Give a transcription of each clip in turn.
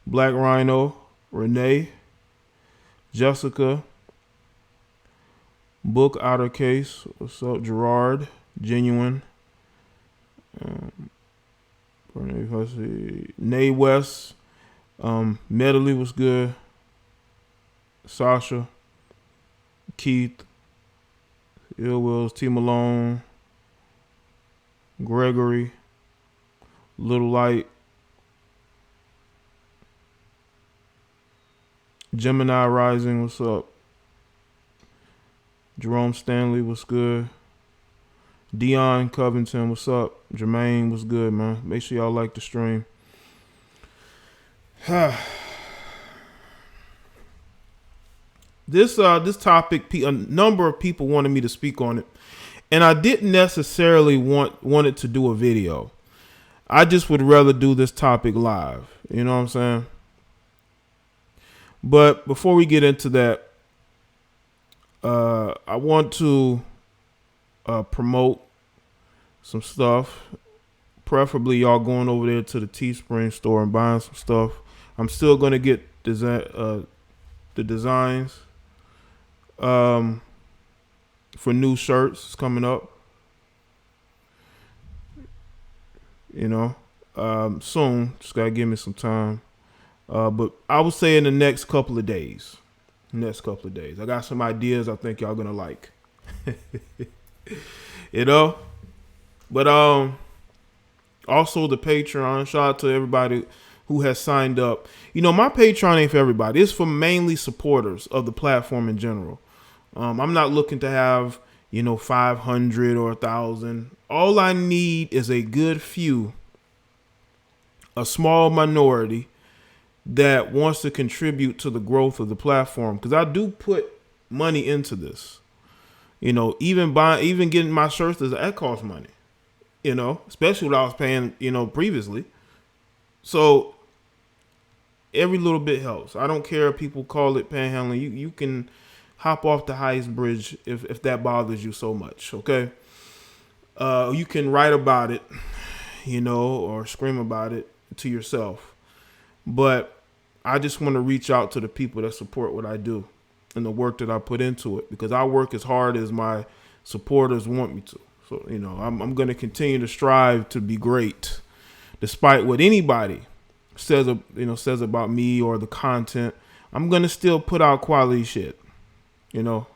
Black Rhino, Renee, Jessica, Book Outer Case, what's up, Gerard, Genuine, let's see, Nay West, Medley was good, Sasha, Keith, Ill Wills, T Malone, Gregory, Little Light, Gemini Rising, what's up? Jerome Stanley, what's good? Dion Covington, what's up? Jermaine, what's good, man? Make sure y'all like the stream. This topic, a number of people wanted me to speak on it, and I didn't necessarily wanted to do a video. I just would rather do this topic live. You know what I'm saying? But before we get into that, I want to promote some stuff. Preferably y'all going over there to the Teespring store and buying some stuff. I'm still going to get the designs for new shirts. It's coming up. You know, soon. Just got to give me some time. But I would say in the next couple of days. I got some ideas I think y'all gonna like. You know? But also the Patreon. Shout out to everybody who has signed up. You know, my Patreon ain't for everybody. It's for mainly supporters of the platform in general. I'm not looking to have, 500 or 1,000. All I need is a good few, a small minority that wants to contribute to the growth of the platform, because I do put money into this. Even getting my shirts, that costs money. Especially what I was paying, previously. So every little bit helps. I don't care if people call it panhandling. You can hop off the highest bridge if that bothers you so much. Okay. You can write about it, or scream about it to yourself. But I just want to reach out to the people that support what I do and the work that I put into it, because I work as hard as my supporters want me to. So, I'm going to continue to strive to be great, despite what anybody says about me or the content. I'm going to still put out quality shit, Okay,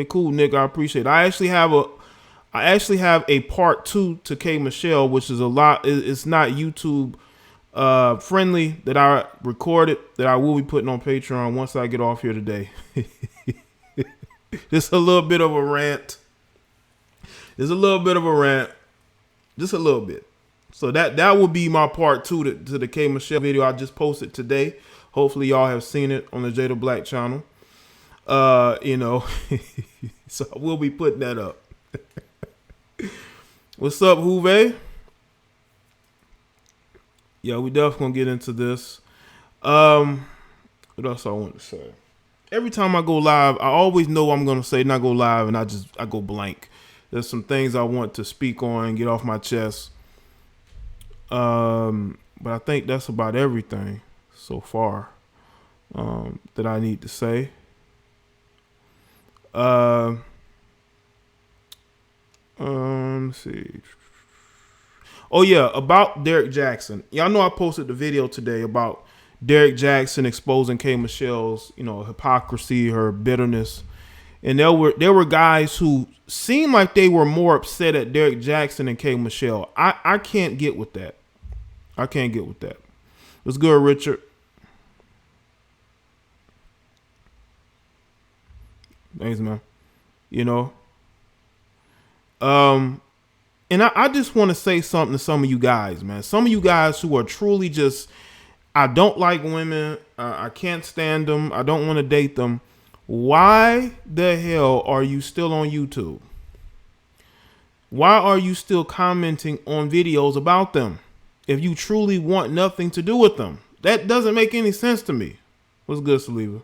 cool, Nick. I appreciate it. I actually have a part 2 to K Michelle, which is it's not YouTube friendly, that I recorded, that I will be putting on Patreon once I get off here today. Just a little bit of a rant. Just a little bit. So that will be my part 2 to the K Michelle video I just posted today. Hopefully y'all have seen it on the Jada Black channel. So we'll be putting that up. What's up, Juve? Yeah, we definitely gonna get into this. What else I want to say? Every time I go live, I always know I'm gonna say not go live, and I go blank. There's some things I want to speak on, get off my chest. But I think that's about everything so far that I need to say. Let's see. Oh yeah, about Derek Jackson. Y'all know I posted the video today about Derek Jackson exposing K Michelle's, hypocrisy, her bitterness. And there were guys who seemed like they were more upset at Derek Jackson than K Michelle. I can't get with that. What's good, Richard? Thanks, man. And I just want to say something to some of you guys, man. Some of you guys who are truly just, I don't like women. I can't stand them. I don't want to date them. Why the hell are you still on YouTube? Why are you still commenting on videos about them if you truly want nothing to do with them? That doesn't make any sense to me. What's good, Saliva?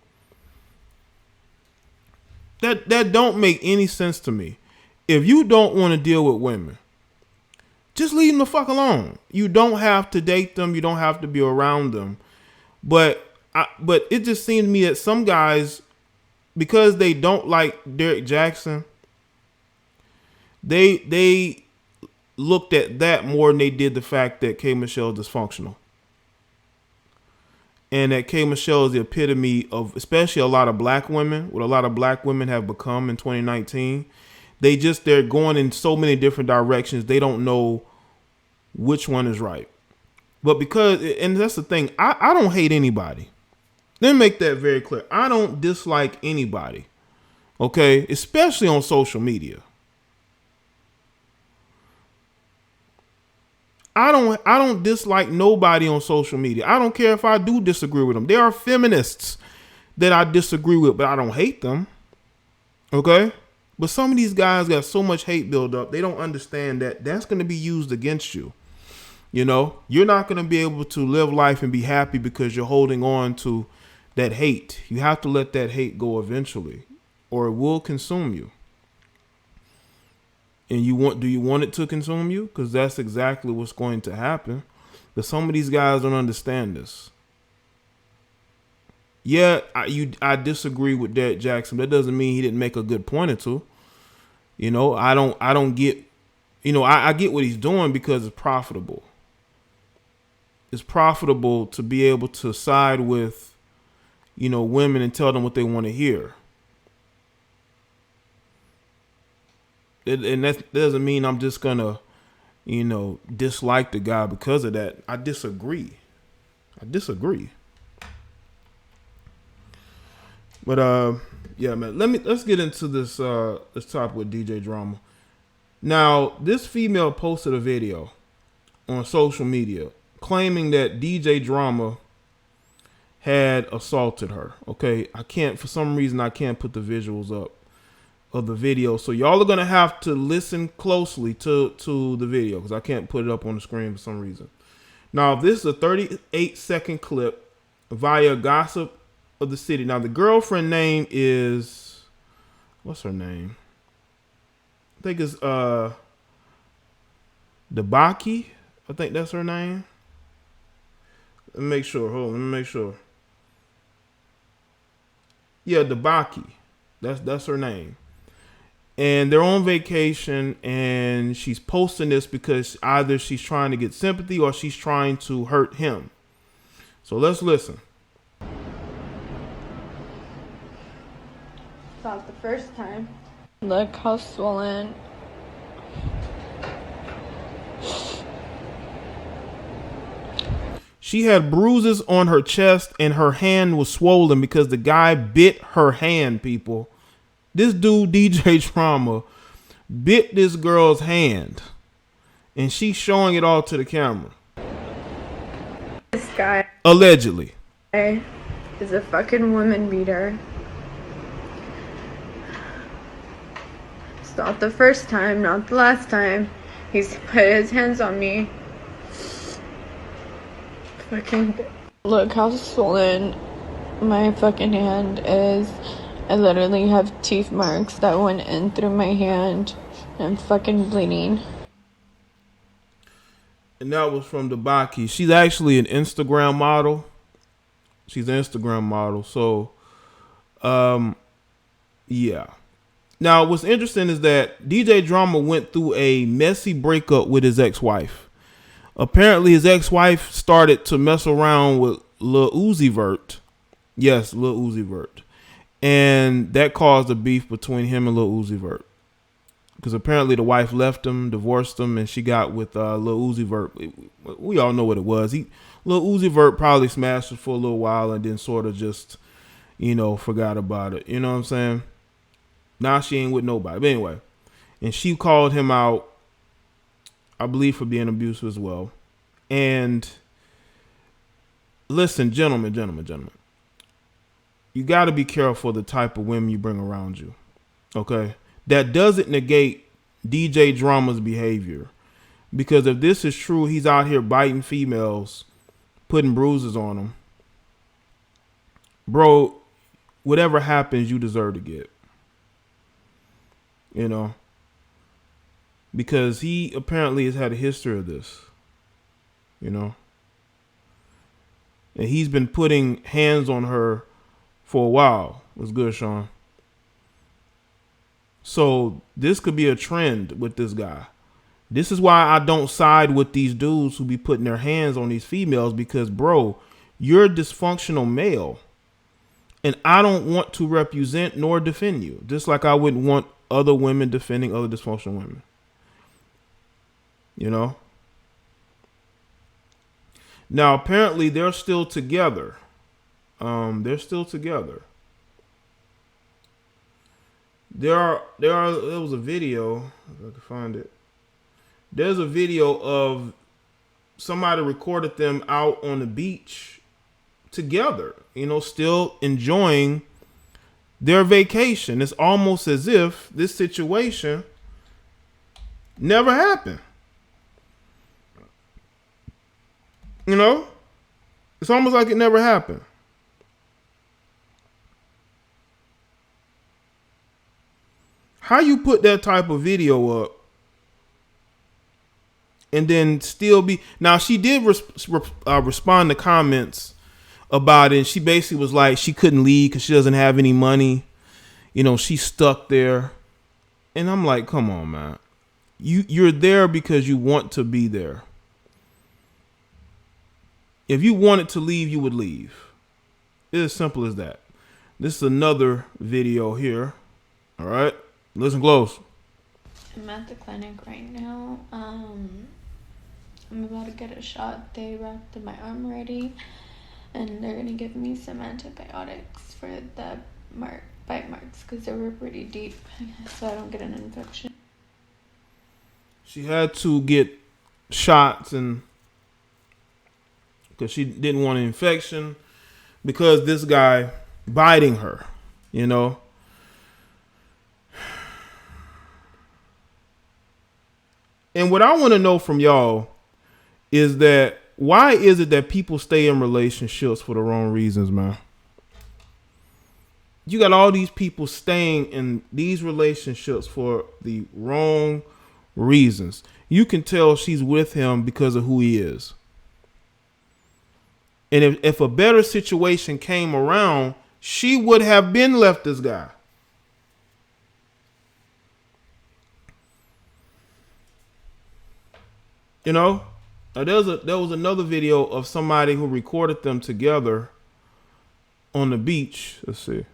That don't make any sense to me. If you don't want to deal with women, just leave them the fuck alone. You don't have to date them. You don't have to be around them. But it just seems to me that some guys, because they don't like Derek Jackson, they looked at that more than they did the fact that K. Michelle is dysfunctional. And that K. Michelle is the epitome of, especially a lot of black women, what a lot of black women have become in 2019. They're going in so many different directions. They don't know which one is right. But and that's the thing, I don't hate anybody. Let me make that very clear. I don't dislike anybody. Okay? Especially on social media. I don't dislike nobody on social media. I don't care if I do disagree with them. There are feminists that I disagree with, but I don't hate them. Okay? But some of these guys got so much hate built up, they don't understand that that's going to be used against you. You know, you're not going to be able to live life and be happy because you're holding on to that hate. You have to let that hate go eventually, or it will consume you. And do you want it to consume you? Because that's exactly what's going to happen. But some of these guys don't understand this. Yeah, I disagree with Derek Jackson. That doesn't mean he didn't make a good point or two. You know, I don't get, I get what he's doing because it's profitable. It's profitable to be able to side with, women and tell them what they want to hear. And that doesn't mean I'm just gonna, dislike the guy because of that. I disagree. But yeah, man. Let's get into this topic with DJ Drama. Now, this female posted a video on social media claiming that DJ Drama had assaulted her. Okay, for some reason I can't put the visuals up of the video, so y'all are gonna have to listen closely to the video because I can't put it up on the screen for some reason. Now, this is a 38-second clip via Gossip of the City. Now, the girlfriend name is, what's her name? I think it's Debaki. I think that's her name. Let me make sure. Hold on, let me make sure. Yeah, Debaki. That's her name. And they're on vacation, and she's posting this because either she's trying to get sympathy or she's trying to hurt him. So let's listen. Not the first time. Look how swollen. She had bruises on her chest and her hand was swollen because the guy bit her hand, people. This dude, DJ Drama, bit this girl's hand. And she's showing it all to the camera. This guy. Allegedly. Is a fucking woman beater. It's not the first time, not the last time. He's put his hands on me. Fucking look how swollen my fucking hand is. I literally have teeth marks that went in through my hand. I'm fucking bleeding. And that was from Debaki. She's actually an Instagram model. So, yeah. Now, what's interesting is that DJ Drama went through a messy breakup with his ex-wife. Apparently, his ex-wife started to mess around with Lil Uzi Vert. Yes, Lil Uzi Vert. And that caused a beef between him and Lil Uzi Vert. Because apparently the wife left him, divorced him, and she got with Lil Uzi Vert. We all know what it was. Lil Uzi Vert probably smashed her for a little while and then sort of just, forgot about it. You know what I'm saying? Now she ain't with nobody. But anyway, and she called him out, I believe, for being abusive as well. And listen, gentlemen. You got to be careful the type of women you bring around you. Okay? That doesn't negate DJ Drama's behavior. Because if this is true, he's out here biting females, putting bruises on them. Bro, whatever happens, you deserve to get. because he apparently has had a history of this, you know. And he's been putting hands on her for a while. What's good, Sean? So this could be a trend with this guy. This is why I don't side with these dudes who be putting their hands on these females, because, bro, you're a dysfunctional male. And I don't want to represent nor defend you. Just like I wouldn't want other women defending other dysfunctional women. You know? Now, apparently, they're still together. They're still together. There was a video, if I can find it. There's a video of somebody recorded them out on the beach together, you know, still enjoying their vacation. It's almost as if this situation never happened. You know? It's almost like it never happened. How you put that type of video up and then still be... Now, she did respond to comments about it. And she basically was like, she couldn't leave because she doesn't have any money. You know, she's stuck there. And I'm like, come on, man. You're there because you want to be there. If you wanted to leave, you would leave. It's as simple as that. This is another video here. All right. Listen close. I'm at the clinic right now. I'm about to get a shot. They wrapped my arm already. And they're going to give me some antibiotics for the bite marks because they were pretty deep. So I don't get an infection. She had to get shots and... because she didn't want an infection because this guy biting her, you know. And what I want to know from y'all is that why is it that people stay in relationships for the wrong reasons, man? You got all these people staying in these relationships for the wrong reasons. You can tell she's with him because of who he is. And if a better situation came around, she would have been left this guy. You know, there was another video of somebody who recorded them together on the beach. Let's see.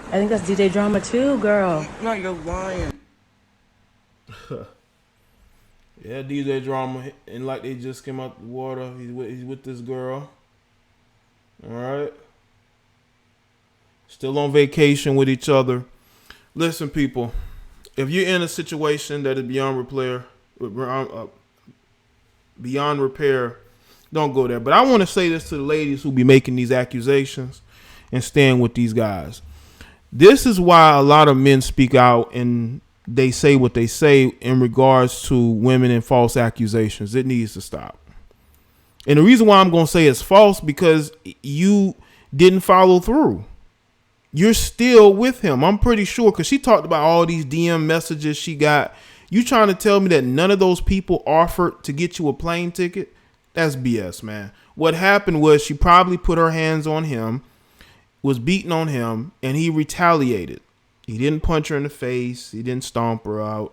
I think that's DJ Drama too, girl. No, you're lying. Yeah, DJ Drama, and like they just came out the water. He's with this girl. All right. Still on vacation with each other. Listen, people, if you're in a situation that is beyond repair, don't go there. But I want to say this to the ladies who be making these accusations and staying with these guys. This is why a lot of men speak out and they say what they say in regards to women and false accusations. It needs to stop. And the reason why I'm going to say it's false because you didn't follow through. You're still with him. I'm pretty sure because she talked about all these DM messages she got. You trying to tell me that none of those people offered to get you a plane ticket? That's BS, man. What happened was she probably put her hands on him, was beating on him, and he retaliated. He didn't punch her in the face. He didn't stomp her out.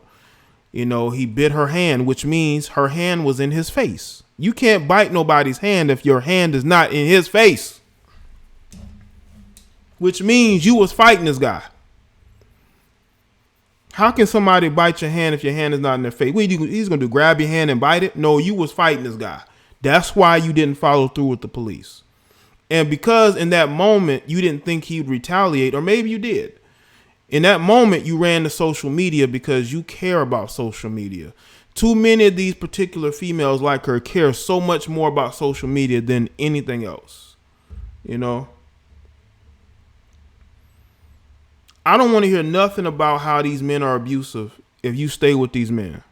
You know, he bit her hand, which means her hand was in his face. You can't bite nobody's hand if your hand is not in his face. Which means you was fighting this guy. How can somebody bite your hand if your hand is not in their face? What he's going to do, grab your hand and bite it? No, you was fighting this guy. That's why you didn't follow through with the police. And because in that moment, you didn't think he'd retaliate, or maybe you did. In that moment, you ran to social media because you care about social media. Too many of these particular females like her care so much more about social media than anything else. You know? I don't want to hear nothing about how these men are abusive if you stay with these men.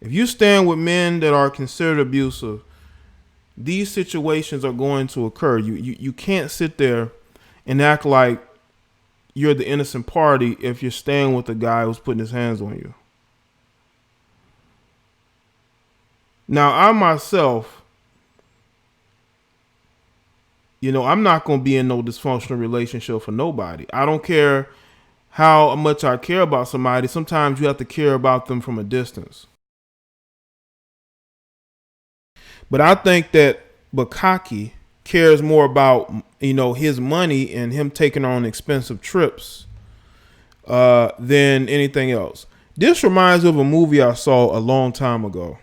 If you stand with men that are considered abusive, these situations are going to occur. You can't sit there and act like you're the innocent party if you're staying with a guy who's putting his hands on you. Now, I myself, I'm not going to be in no dysfunctional relationship for nobody. I don't care how much I care about somebody. Sometimes you have to care about them from a distance. But I think that Bukaki cares more about, his money and him taking on expensive trips than anything else. This reminds me of a movie I saw a long time ago.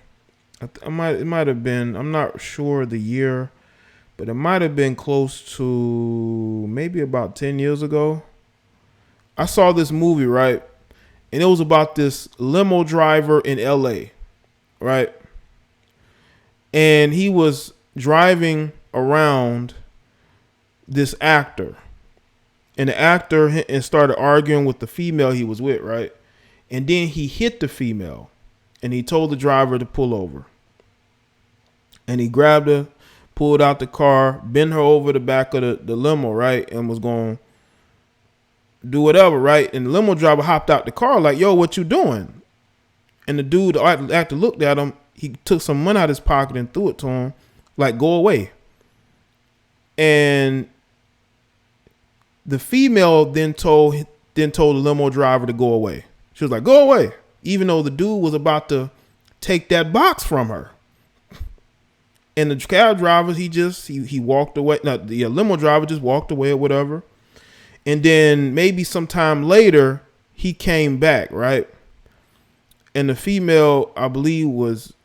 It might have been, I'm not sure the year, but it might have been close to maybe about 10 years ago. I saw this movie, right? And it was about this limo driver in LA, right? And he was driving around this actor. And the actor started arguing with the female he was with, right? And then he hit the female. And he told the driver to pull over. And he grabbed her, pulled out the car, bent her over the back of the limo, right? And was going to do whatever, right? And the limo driver hopped out the car like, yo, what you doing? And the dude, the actor, looked at him. He took some money out of his pocket and threw it to him, like, go away. And the female then told the limo driver to go away. She was like, go away. Even though the dude was about to take that box from her. And the cab driver, he walked away. No, the limo driver just walked away or whatever. And then maybe sometime later, he came back, right? And the female, I believe, was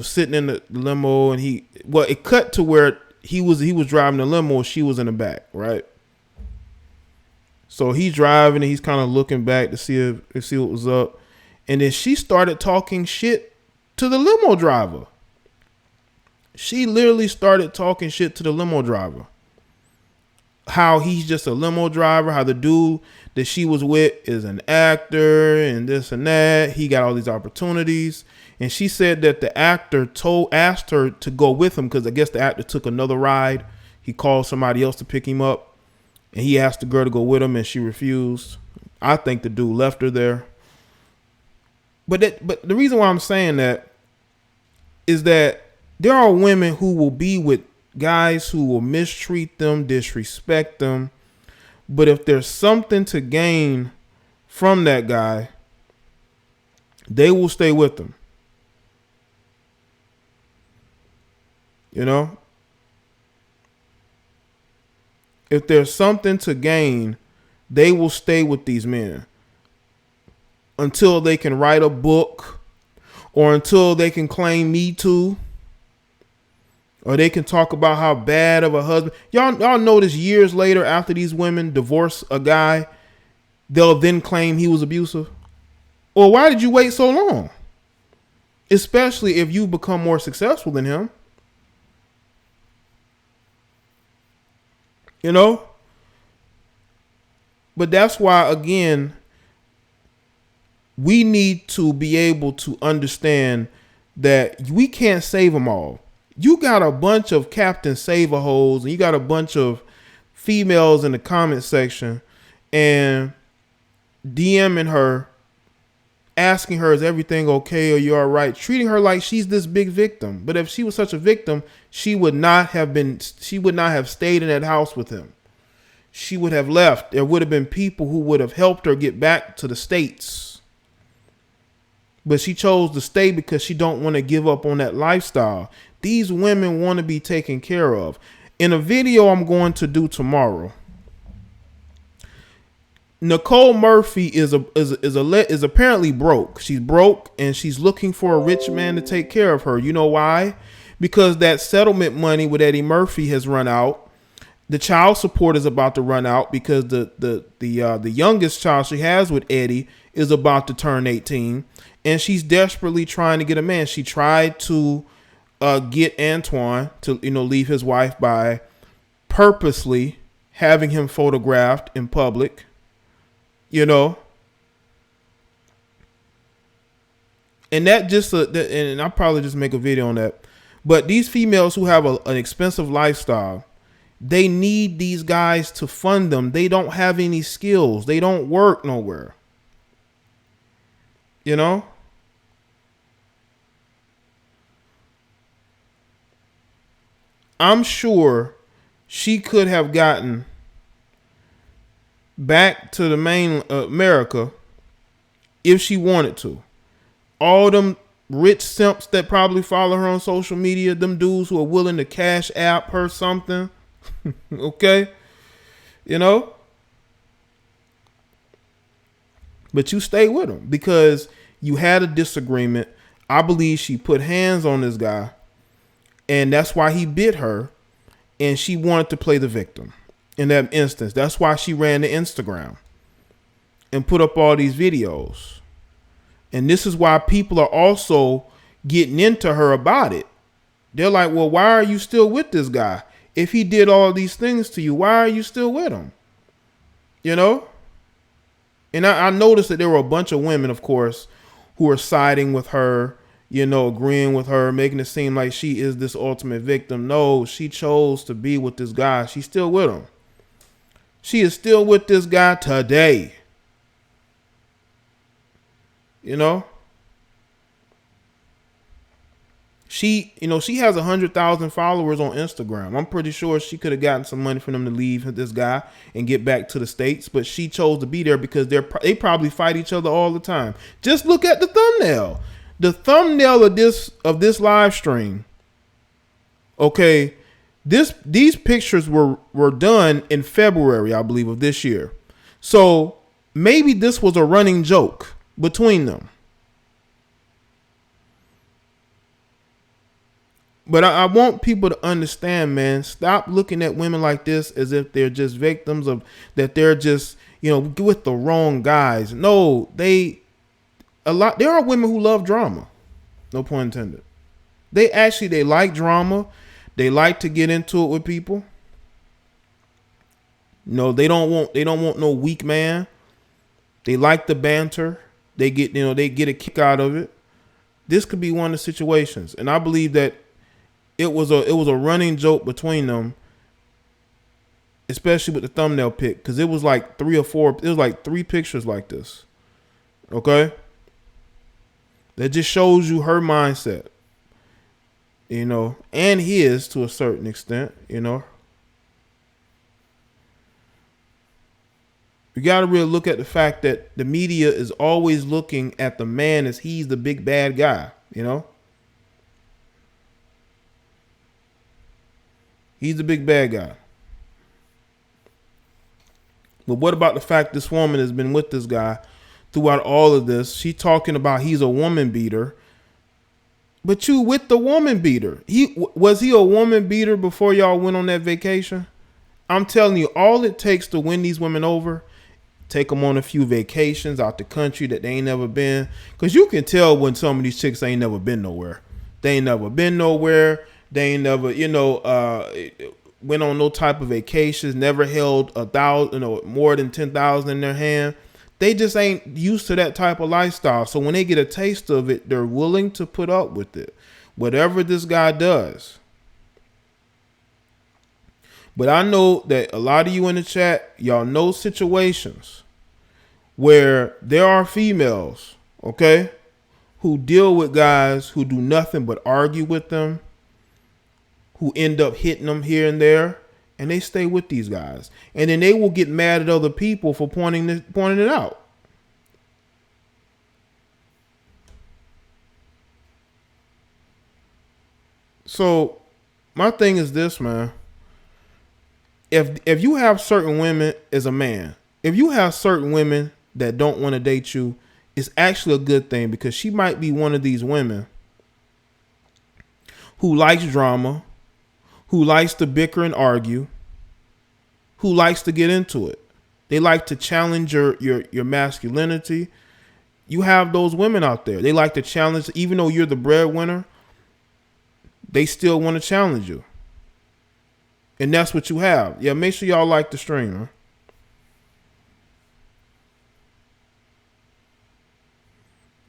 sitting in the limo, and it cut to where he was driving the limo, she was in the back, right? So he's driving and he's kind of looking back to see what was up. And then she started talking shit to the limo driver. She literally started talking shit to the limo driver. How he's just a limo driver, how the dude that she was with is an actor and this and that. He got all these opportunities. And she said that the actor asked her to go with him because I guess the actor took another ride. He called somebody else to pick him up. And he asked the girl to go with him and she refused. I think the dude left her there. But the reason why I'm saying that is that there are women who will be with guys who will mistreat them, disrespect them. But if there's something to gain from that guy, they will stay with them. If there's something to gain, they will stay with these men until they can write a book or until they can claim Me Too. Or they can talk about how bad of a husband. Y'all notice years later after these women divorce a guy, they'll then claim he was abusive. Or why did you wait so long? Especially if you become more successful than him. But that's why, again, we need to be able to understand that we can't save them all. You got a bunch of Captain Save-A-Holes and you got a bunch of females in the comment section and DMing her, asking her, is everything okay? Are you all right? Treating her like she's this big victim. But if she was such a victim, she would not have stayed in that house with him. She would have left. There would have been people who would have helped her get back to the States. But she chose to stay because she don't want to give up on that lifestyle. These women want to be taken care of. In a video I'm going to do tomorrow, Nicole Murphy is apparently broke. She's broke and she's looking for a rich man to take care of her. You know why? Because that settlement money with Eddie Murphy has run out. The child support is about to run out because the youngest child she has with Eddie is about to turn 18, and she's desperately trying to get a man. She tried to get Antoine to leave his wife by purposely having him photographed in public. And that just and I'll probably just make a video on that. But these females who have an expensive lifestyle, they need these guys to fund them. They don't have any skills. They don't work nowhere. You know? I'm sure she could have gotten back to the main America if she wanted to. All them rich simps that probably follow her on social media, them dudes who are willing to cash app her something, okay? You know? But you stay with them because you had a disagreement. I believe she put hands on this guy, and that's why he bit her, and she wanted to play the victim in that instance. That's why she ran to Instagram and put up all these videos. And this is why people are also getting into her about it. They're like, well, why are you still with this guy? If he did all these things to you, why are you still with him? You know? And I noticed that there were a bunch of women, of course, who are siding with her, you know, agreeing with her, making it seem like she is this ultimate victim. No, she chose to be with this guy. She's still with him. She is still with this guy today. You know, she has 100,000 followers on Instagram. I'm pretty sure she could have gotten some money from them to leave this guy and get back to the States, but she chose to be there because they probably fight each other all the time. Just look at the thumbnail. The thumbnail of this live stream. Okay, these pictures were done in February, I believe, of this year. So maybe this was a running joke between them. But I want people to understand, man, stop looking at women like this as if they're just victims of, that they're just, you know, with the wrong guys. No, there are women who love drama. No pun intended. They like drama. They like to get into it with people. No, they don't want no weak man. They like the banter. They get a kick out of it. This could be one of the situations, and I believe that it was a running joke between them, especially with the thumbnail pic, because it was like 3 or 4. It was like 3 pictures like this. Okay, that just shows you her mindset, you know, and his to a certain extent, you know. You got to really look at the fact that the media is always looking at the man as he's the big bad guy, you know? He's the big bad guy. But what about the fact this woman has been with this guy throughout all of this? She talking about he's a woman beater. But you with the woman beater. Was he a woman beater before y'all went on that vacation? I'm telling you, all it takes to win these women over, take them on a few vacations out the country that they ain't never been. Because you can tell when some of these chicks ain't never been nowhere. They ain't never been nowhere. They ain't never, went on no type of vacations, never held 1,000, more than 10,000 in their hand. They just ain't used to that type of lifestyle. So when they get a taste of it, they're willing to put up with it. Whatever this guy does. But I know that a lot of you in the chat, y'all know situations where there are females, okay, who deal with guys who do nothing but argue with them, who end up hitting them here and there, and they stay with these guys. And then they will get mad at other people for pointing it out. So my thing is this, man. If you have certain women as a man, if you have certain women that don't want to date you, it's actually a good thing, because she might be one of these women who likes drama, who likes to bicker and argue, who likes to get into it. They like to challenge your masculinity. You have those women out there. They like to challenge, even though you're the breadwinner, they still want to challenge you. And that's what you have. Yeah, make sure y'all like the stream, huh?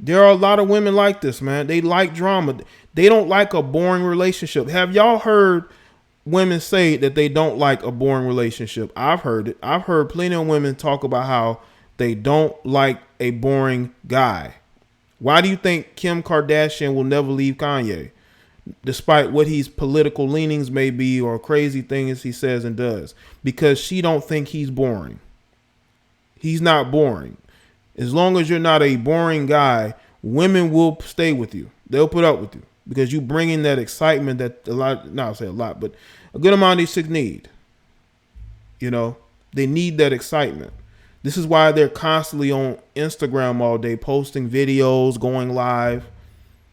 There are a lot of women like this, man. They like drama. They don't like a boring relationship. Have y'all heard women say that they don't like a boring relationship? I've heard it. I've heard plenty of women talk about how they don't like a boring guy. Why do you think Kim Kardashian will never leave Kanye, despite what his political leanings may be or crazy things he says and does? Because she don't think he's boring. He's not boring. As long as you're not a boring guy, women will stay with you. They'll put up with you because you bring in that excitement that a lot, not say a lot, but a good amount of these chicks need. You know, they need that excitement. This is why they're constantly on Instagram all day, posting videos, going live,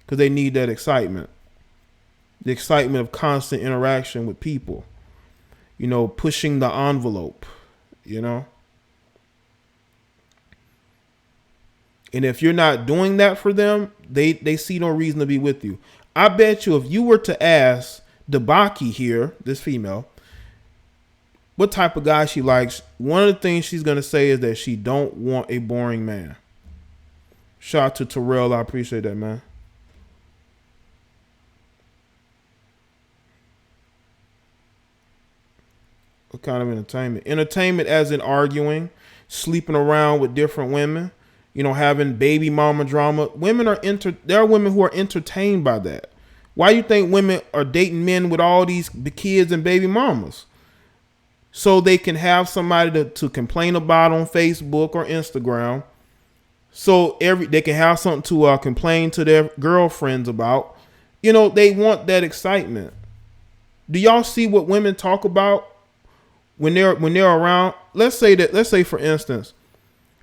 because they need that excitement. The excitement of constant interaction with people, you know, pushing the envelope, you know. And if you're not doing that for them, they see no reason to be with you. I bet you if you were to ask Debaki here, this female, what type of guy she likes, one of the things she's going to say is that she don't want a boring man. Shout out to Terrell. I appreciate that, man. What kind of entertainment? Entertainment as in arguing, sleeping around with different women, you know, having baby mama drama. There are women who are entertained by that. Why do you think women are dating men with all these kids and baby mamas? So they can have somebody to complain about on Facebook or Instagram. So they can have something to complain to their girlfriends about. You know, they want that excitement. Do y'all see what women talk about when they're around? Let's say for instance,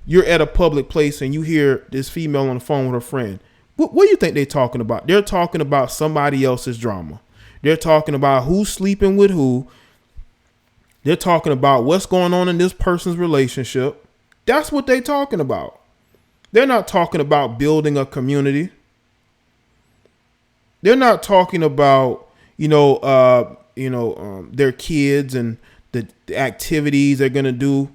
you're at a public place and you hear this female on the phone with her friend. What do you think they're talking about? They're talking about somebody else's drama. They're talking about who's sleeping with who. They're talking about what's going on in this person's relationship. That's what they're talking about. They're not talking about building a community. They're not talking about, their kids and the activities they're going to do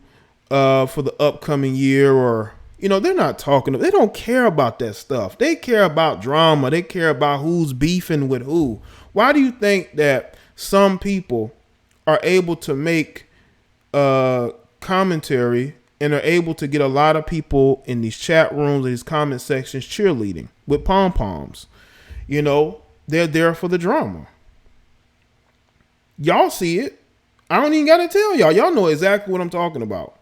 for the upcoming year, or, they're not talking. They don't care about that stuff. They care about drama. They care about who's beefing with who. Why do you think that some people are able to make commentary and are able to get a lot of people in these chat rooms, these comment sections, cheerleading with pom-poms? They're there for the drama. Y'all see it. I don't even got to tell y'all. Y'all know exactly what I'm talking about.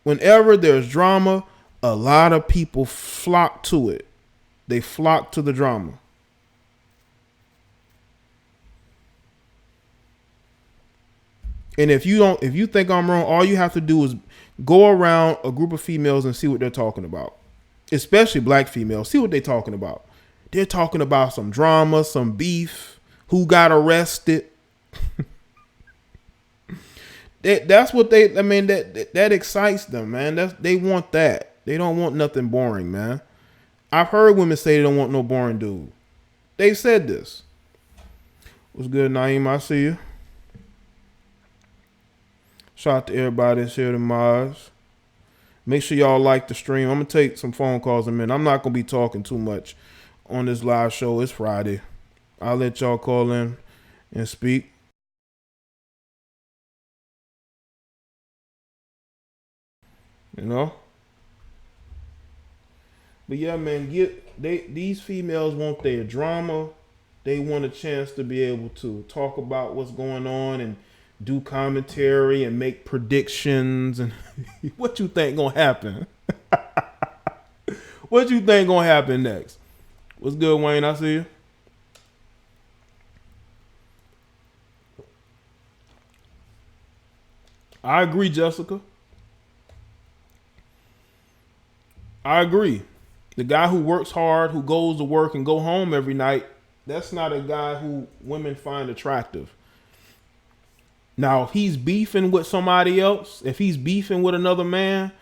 Whenever there's drama, a lot of people flock to it. They flock to the drama. And if you think I'm wrong, all you have to do is go around a group of females and see what they're talking about. Especially black females. See what they're talking about. They're talking about some drama, some beef, who got arrested. That's what that excites them, man. They want that. They don't want nothing boring, man. I've heard women say they don't want no boring dude. They've said this. What's good, Naeem? I see you. Shout out to everybody that's here to Mars. Make sure y'all like the stream. I'm going to take some phone calls in a minute. I'm not going to be talking too much on this live show. It's Friday. I'll let y'all call in and speak. But yeah, man, these females want their drama. They want a chance to be able to talk about what's going on and do commentary and make predictions. And what you think gonna happen? What you think gonna happen next? What's good, Wayne? I see you. I agree, Jessica. I agree. The guy who works hard, who goes to work and go home every night, that's not a guy who women find attractive. Now, if he's beefing with somebody else, if he's beefing with another man,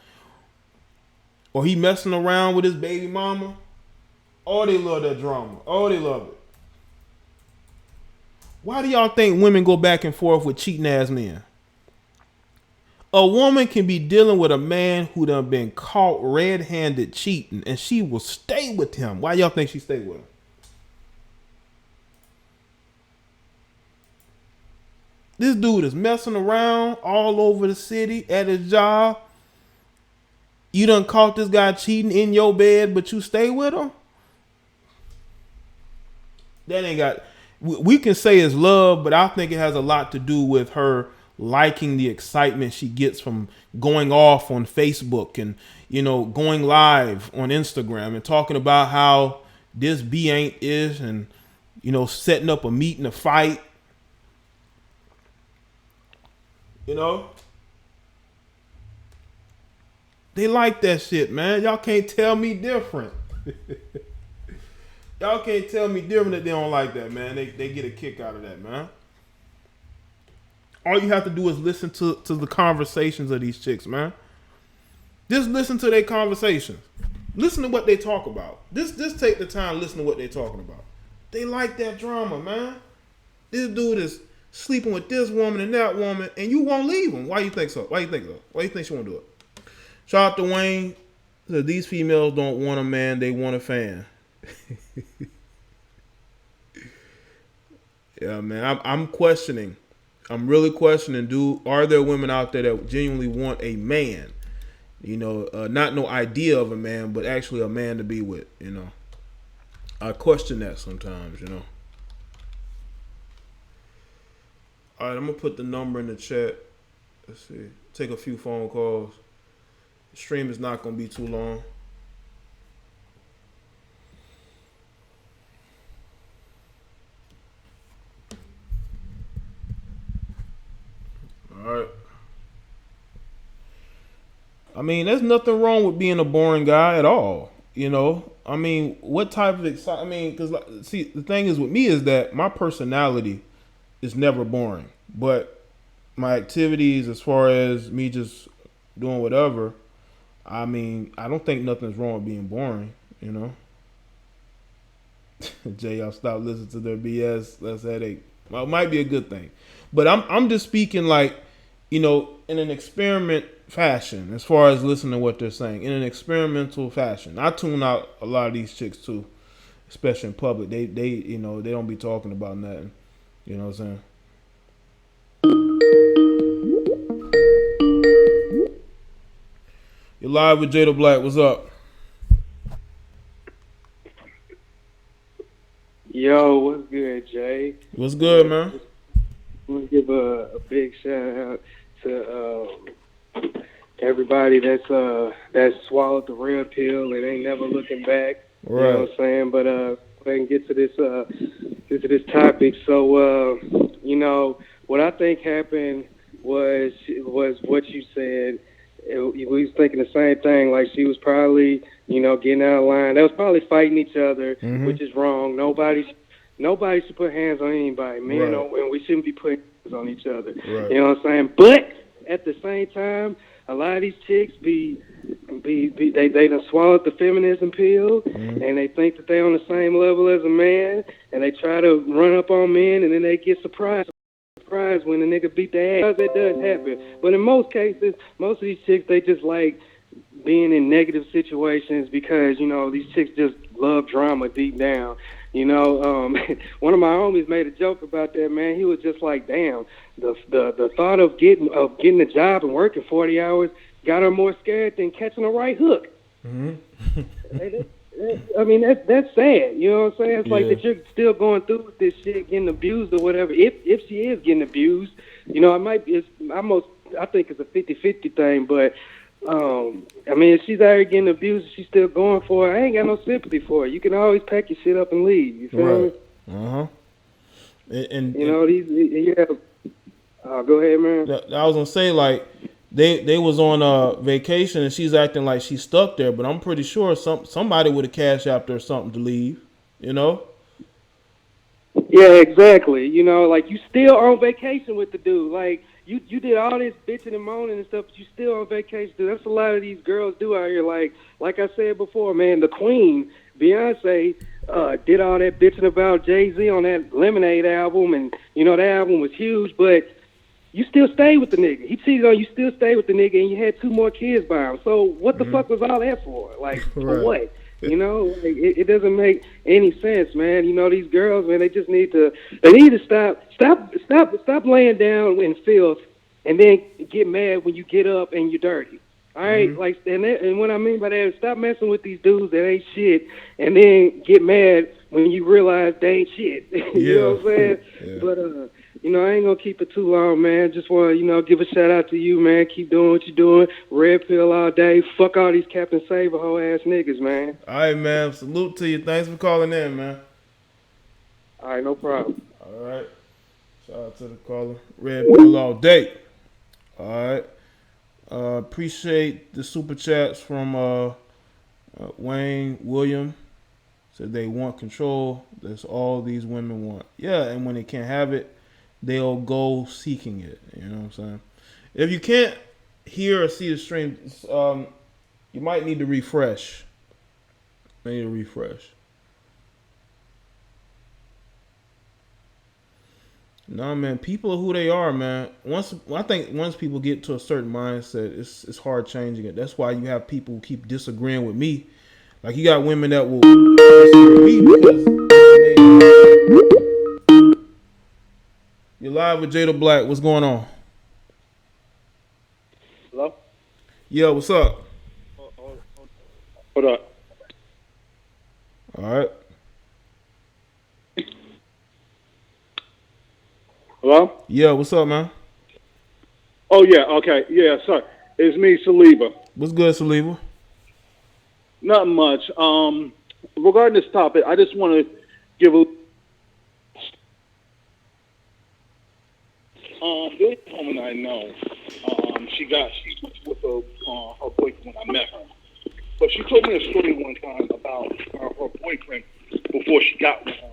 or he messing around with his baby mama, oh, they love that drama. Oh, they love it. Why do y'all think women go back and forth with cheating ass men? A woman can be dealing with a man who done been caught red-handed cheating, and she will stay with him. Why y'all think she stayed with him? This dude is messing around all over the city at his job. You done caught this guy cheating in your bed, but you stay with him? That ain't got... We can say it's love, but I think it has a lot to do with her liking the excitement she gets from going off on Facebook and, you know, going live on Instagram and talking about how this B ain't is and, you know, setting up a meeting to fight. You know? They like that shit, man. Y'all can't tell me different. Y'all can't tell me different that they don't like that, man. They get a kick out of that, man. All you have to do is listen to the conversations of these chicks, man. Just listen to their conversations. Listen to what they talk about. Just take the time to listen to what they're talking about. They like that drama, man. This dude is sleeping with this woman and that woman, and you won't leave him. Why you think so? Why you think she won't do it? Shout out to Wayne. These females don't want a man, they want a fan. Yeah, man. I'm questioning. I'm really questioning, are there women out there that genuinely want a man? You know, not no idea of a man, but actually a man to be with, you know. I question that sometimes, you know. All right, I'm going to put the number in the chat. Let's see. Take a few phone calls. The stream is not going to be too long. All right. I mean, there's nothing wrong with being a boring guy at all. You know, I mean, what type of excitement? I mean, because see, the thing is with me is that my personality is never boring, but my activities, as far as me just doing whatever, I mean, I don't think nothing's wrong with being boring. You know, Jay, I'll stop listening to their BS. That's headache. Well, it might be a good thing, but I'm just speaking like, you know, in an experiment fashion, as far as listening to what they're saying, in an experimental fashion. I tune out a lot of these chicks too, especially in public. They you know, they don't be talking about nothing. You know what I'm saying? You're live with Jada Black. What's up? Yo, what's good, Jay? What's good, man? I want to give a big shout out to everybody that's swallowed the red pill and ain't never looking back. Right. You know what I'm saying? But go ahead and get to this topic. So you know, what I think happened was what you said. We was thinking the same thing. Like, she was probably, you know, getting out of line. They was probably fighting each other, which is wrong. Nobody should put hands on anybody, man. Right. And we shouldn't be putting hands on each other. Right. You know what I'm saying? But at the same time, a lot of these chicks they done swallowed the feminism pill, and they think that they on the same level as a man, and they try to run up on men, and then they get surprised when the nigga beat their ass. That does happen. But in most cases, most of these chicks, they just like being in negative situations because, you know, these chicks just love drama deep down. You know, one of my homies made a joke about that, man. He was just like, damn, the thought of getting a job and working 40 hours got her more scared than catching a right hook. I mean, that's sad. You know what I'm saying? It's like that you're still going through with this shit, getting abused or whatever. If she is getting abused, you know, I think it's a 50-50 thing, but I mean, if she's out here getting abused, she's still going for it. I ain't got no sympathy for her. You can always pack your shit up and leave. You feel me? And you know, go ahead, man. I was gonna say, like, they was on vacation and she's acting like she's stuck there, but I'm pretty sure somebody would have cashed out her something to leave. You know? Yeah, exactly. You know, like, you still on vacation with the dude. Like, you did all this bitching and moaning and stuff, but you still on vacation, dude. That's a lot of these girls do out here. Like I said before, man, the queen, Beyonce, did all that bitching about Jay-Z on that Lemonade album, and, you know, that album was huge, but you still stay with the nigga. He cheated on you, still stay with the nigga, and you had 2 more kids by him. So what the fuck was all that for? Like, for what? You know, like, it doesn't make any sense, man. You know, these girls, man, they need to stop laying down in filth and then get mad when you get up and you're dirty. All right, like, and what I mean by that is stop messing with these dudes that ain't shit, and then get mad when you realize they ain't shit. You know what I'm saying? Yeah. But you know, I ain't gonna keep it too long, man. Just want to, you know, give a shout out to you, man. Keep doing what you're doing. Red pill all day. Fuck all these Captain Saver hoe ass niggas, man. All right, man. Salute to you. Thanks for calling in, man. All right, no problem. All right. Shout out to the caller. Red pill all day. All right. Appreciate the super chats from Wayne William. Said they want control. That's all these women want. Yeah, and when they can't have it, they'll go seeking it. You know what I'm saying? If you can't hear or see the stream, you might need to refresh. No, man. People are who they are, man. I think once people get to a certain mindset, it's hard changing it. That's why you have people who keep disagreeing with me. Like, you got women that will disagree with me because you're live with Jada Black. What's going on? Hello? Yeah, what's up? Hold up. All right. Hello? Yeah, what's up, man? Oh, yeah, okay. Yeah, sorry. It's me, Saliba. What's good, Saliba? Not much. Regarding this topic, I just want to give a... There's a woman I know. She was with her boyfriend when I met her. But she told me a story one time about her boyfriend before she got with him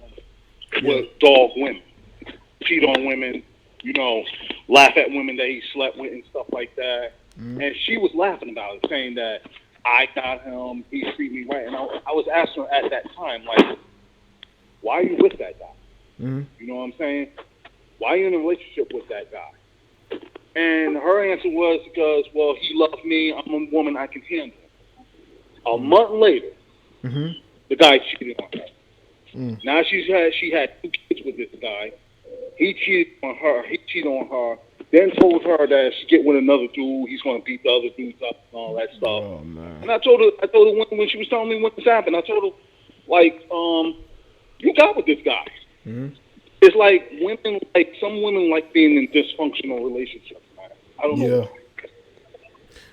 was dog women. Cheat on women, you know, laugh at women that he slept with and stuff like that. Mm-hmm. And she was laughing about it, saying that I got him, he treated me right. And I was asking her at that time, like, why are you with that guy? Mm-hmm. You know what I'm saying? Why are you in a relationship with that guy? And her answer was because, well, he loved me. I'm a woman, I can handle it. A month later, the guy cheated on her. Mm. Now she had 2 kids with this guy. He cheated on her. Then told her that if she get with another dude, he's going to beat the other dudes up and all that stuff. Oh, man. And I told her when she was telling me what this happened, I told her, like, you got with this guy. Mm-hmm. It's like some women like being in dysfunctional relationships, man. I don't know.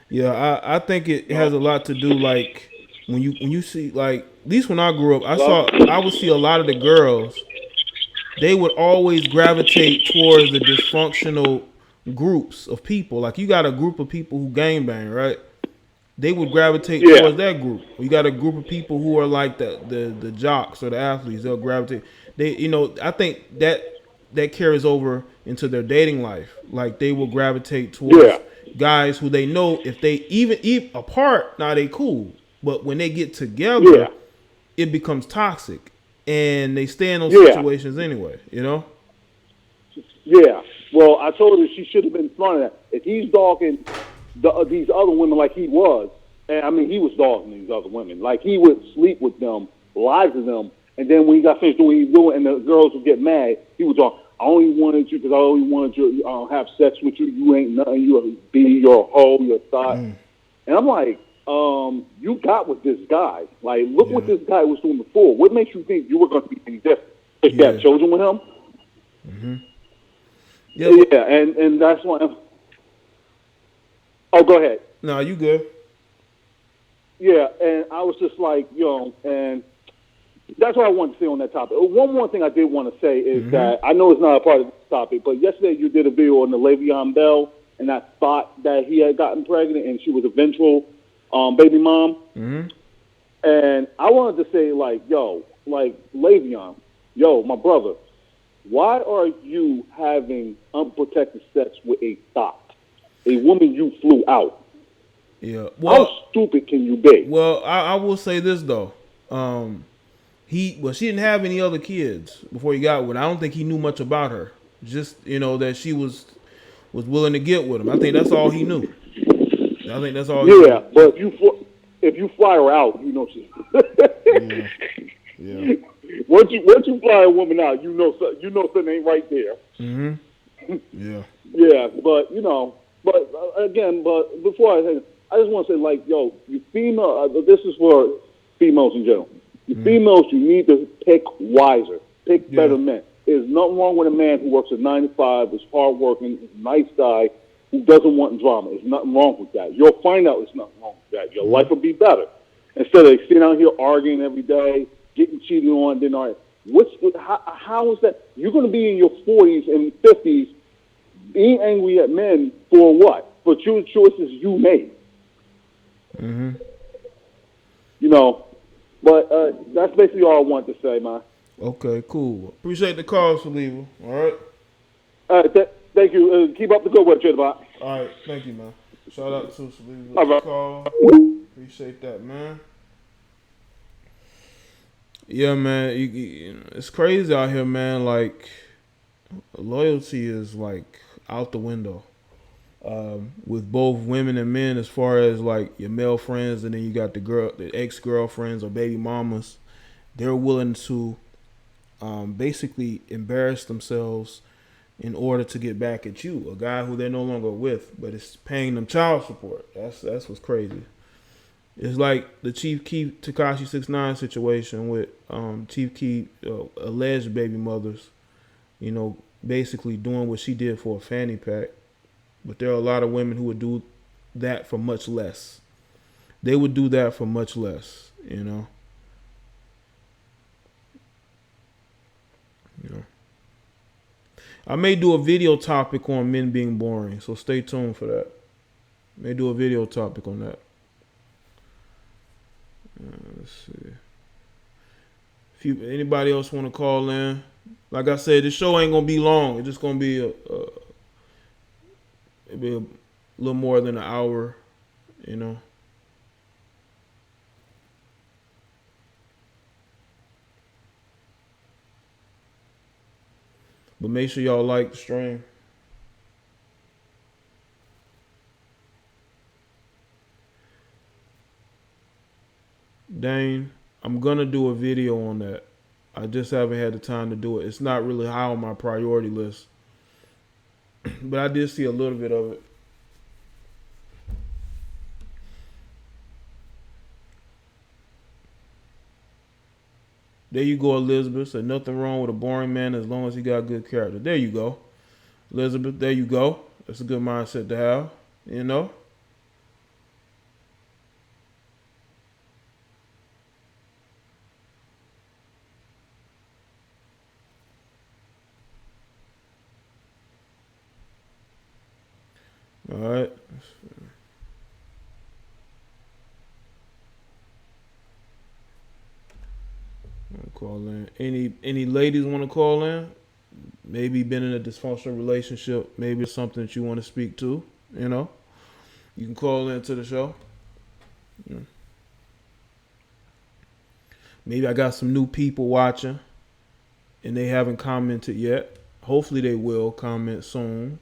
Yeah, I think it has a lot to do, like, when you see, like, at least when I grew up, I would see a lot of the girls, they would always gravitate towards the dysfunctional groups of people. Like, you got a group of people who gangbang, right? They would gravitate towards that group. You got a group of people who are like the jocks or the athletes. They'll gravitate. I think that carries over into their dating life. Like, they will gravitate towards guys who they know if they even apart, now they cool. But when they get together, it becomes toxic. And they stay in those situations anyway, you know? Yeah. Well, I told her she should have been in front of that. If he's dogging these other women like he was, and I mean, he was dogging these other women. Like, he would sleep with them, lie to them, and then when he got finished doing what he was doing and the girls would get mad, he would talk, I only wanted you because I only wanted to have sex with you. You ain't nothing. You're a hoe, you're a thought. Mm. And I'm like, you got with this guy. Like, look what this guy was doing before. What makes you think you were going to be any different? If you had children with him? Mm-hmm. Yeah, and that's why. Oh, go ahead. No, you good. Yeah, and I was just like, and that's what I wanted to say on that topic. One more thing I did want to say is that I know it's not a part of this topic, but yesterday you did a video on the Le'Veon Bell and that thought that he had gotten pregnant and she was a eventual baby mom. Mm-hmm. And I wanted to say, like, Le'Veon, my brother, why are you having unprotected sex with a thought, a woman you flew out? Yeah. Well, how stupid can you be? Well, I will say this though. She didn't have any other kids before he got with her. I don't think he knew much about her. Just, that she was was willing to get with him. I think that's all he knew. I think that's all. He knew. But if you fly her out, you know she's. Yeah. Once you fly a woman out, you know something ain't right there. Mm-hmm. Yeah. Yeah, but again, before I say, I just want to say, like, yo, you female. This is for females in general. You females, you need to pick wiser, pick better men. There's nothing wrong with a man who works at 9 to 5, is hardworking, is a nice guy, who doesn't want drama. There's nothing wrong with that. You'll find out there's nothing wrong with that. Your life will be better. Instead of sitting out here arguing every day, getting cheated on, then how is that? You're going to be in your 40s and 50s being angry at men for what? For choices you made. Mm-hmm. You know, but that's basically all I want to say, man. Okay, cool. Appreciate the call, Saliva. All right. Thank you. Keep up the good work, JDBT. All right, thank you, man. Shout out to Saliva. All right. Call. Appreciate that, man. Yeah, man. It's crazy out here, man. Like, loyalty is like out the window. With both women and men, as far as like your male friends, and then you got the ex-girlfriends or baby mamas. They're willing to basically embarrass themselves in order to get back at you, a guy who they're no longer with, but it's paying them child support. That's what's crazy. It's like the Chief Keef Tekashi 6ix9ine situation with Chief Keef alleged baby mothers, you know, basically doing what she did for a fanny pack. But there are a lot of women who would do that for much less. They would do that for much less, you know. I may do a video topic on men being boring, so stay tuned for that. May do a video topic on that. Let's see. If anybody else want to call in, like I said, this show ain't gonna be long. It's just gonna be it'll be a little more than an hour, you know. But make sure y'all like the stream. Dane, I'm gonna do a video on that. I just haven't had the time to do it. It's not really high on my priority list. But I did see a little bit of it. There you go, Elizabeth. Said nothing wrong with a boring man as long as he got good character. There you go, Elizabeth. There you go. That's a good mindset to have, you know. All right. Call in. Any ladies want to call in? Maybe been in a dysfunctional relationship. Maybe it's something that you want to speak to. You know, you can call into the show. Yeah. Maybe I got some new people watching, and they haven't commented yet. Hopefully, they will comment soon.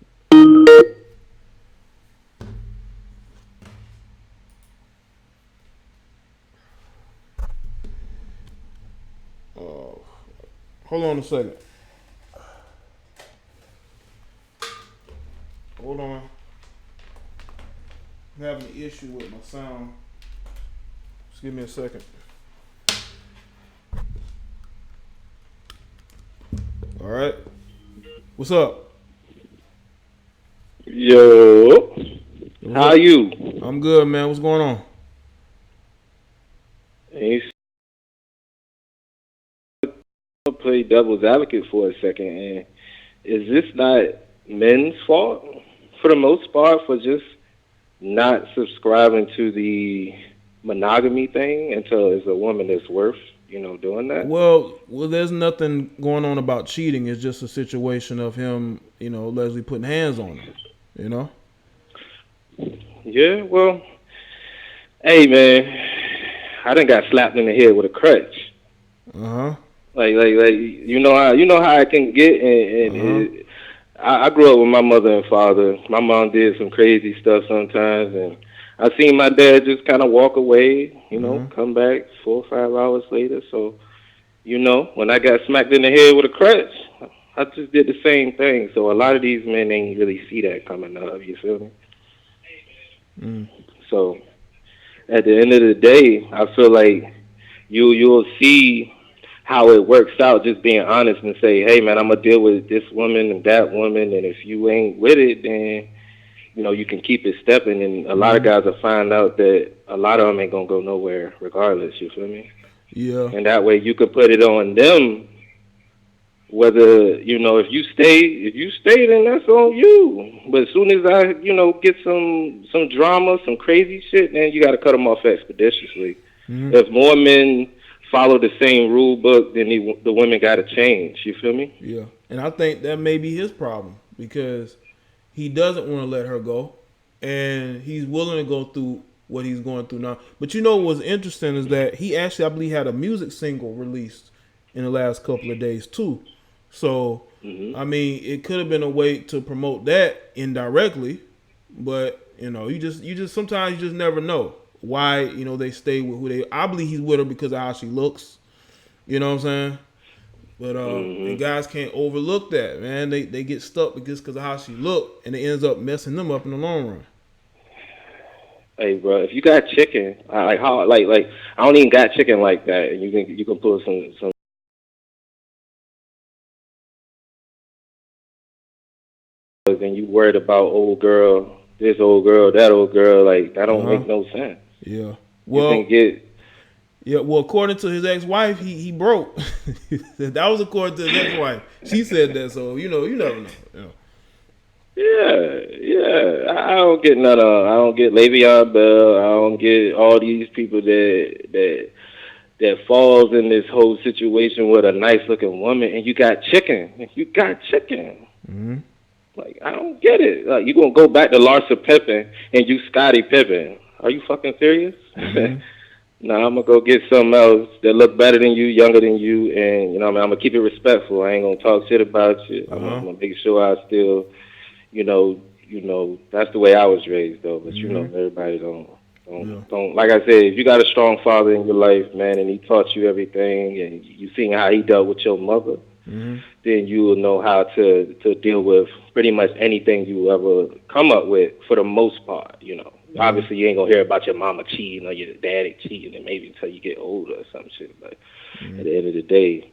Hold on a second. Hold on. I'm having an issue with my sound. Just give me a second. All right. What's up? Yo. How you? I'm good, man. What's going on? Play devil's advocate for a second, and is this not men's fault for the most part for just not subscribing to the monogamy thing until it's a woman that's worth, doing that? Well, there's nothing going on about cheating. It's just a situation of him, Leslie putting hands on him, Yeah, well, hey man, I done got slapped in the head with a crutch. Like you know how I can get, and I grew up with my mother and father. My mom did some crazy stuff sometimes, and I seen my dad just kind of walk away, come back 4 or 5 hours later. So, when I got smacked in the head with a crutch, I just did the same thing. So a lot of these men ain't really see that coming up. You feel me? So at the end of the day, I feel like you'll see how it works out. Just being honest and say, hey man, I'm gonna deal with this woman and that woman, and if you ain't with it, then you can keep it stepping. And a lot of guys will find out that a lot of them ain't gonna go nowhere regardless. You feel me? Yeah. And that way you could put it on them. Whether if you stay, then that's on you. But as soon as I get some drama, some crazy shit, then you got to cut them off expeditiously. If more men follow the same rule book, then the women got to change. You feel me? Yeah, and I think that may be his problem because he doesn't want to let her go, and he's willing to go through what he's going through now. But what's interesting is that he actually, I believe, had a music single released in the last couple of days too. So, I mean, it could have been a way to promote that indirectly, but you just sometimes you just never know why they stay with who they. I believe he's with her because of how she looks. You know what I'm saying? But and guys can't overlook that, man. They get stuck because of how she look, and it ends up messing them up in the long run. Hey, bro, if you got chicken, like how like I don't even got chicken like that, and you can pull some. And you worried about old girl, this old girl, that old girl, like that don't make no sense. Yeah. Well, well, according to his ex-wife, he broke. That was according to his ex-wife. She said that, so you never know. Yeah. I don't get none of. I don't get Le'Veon Bell. I don't get all these people that falls in this whole situation with a nice looking woman, and you got chicken. Like, I don't get it. Like, you gonna go back to Larsa Pippen and you Scottie Pippen? Are you fucking serious? Nah, I'm gonna go get something else that look better than you, younger than you, and I'm gonna keep it respectful. I ain't gonna talk shit about you. I'm gonna make sure I still, that's the way I was raised though. But everybody don't. Like I said, if you got a strong father in your life, man, and he taught you everything, and you seen how he dealt with your mother. Then you will know how to deal with pretty much anything you ever come up with for the most part, Obviously, you ain't going to hear about your mama cheating or your daddy cheating, and maybe until you get older or some shit. But at the end of the day,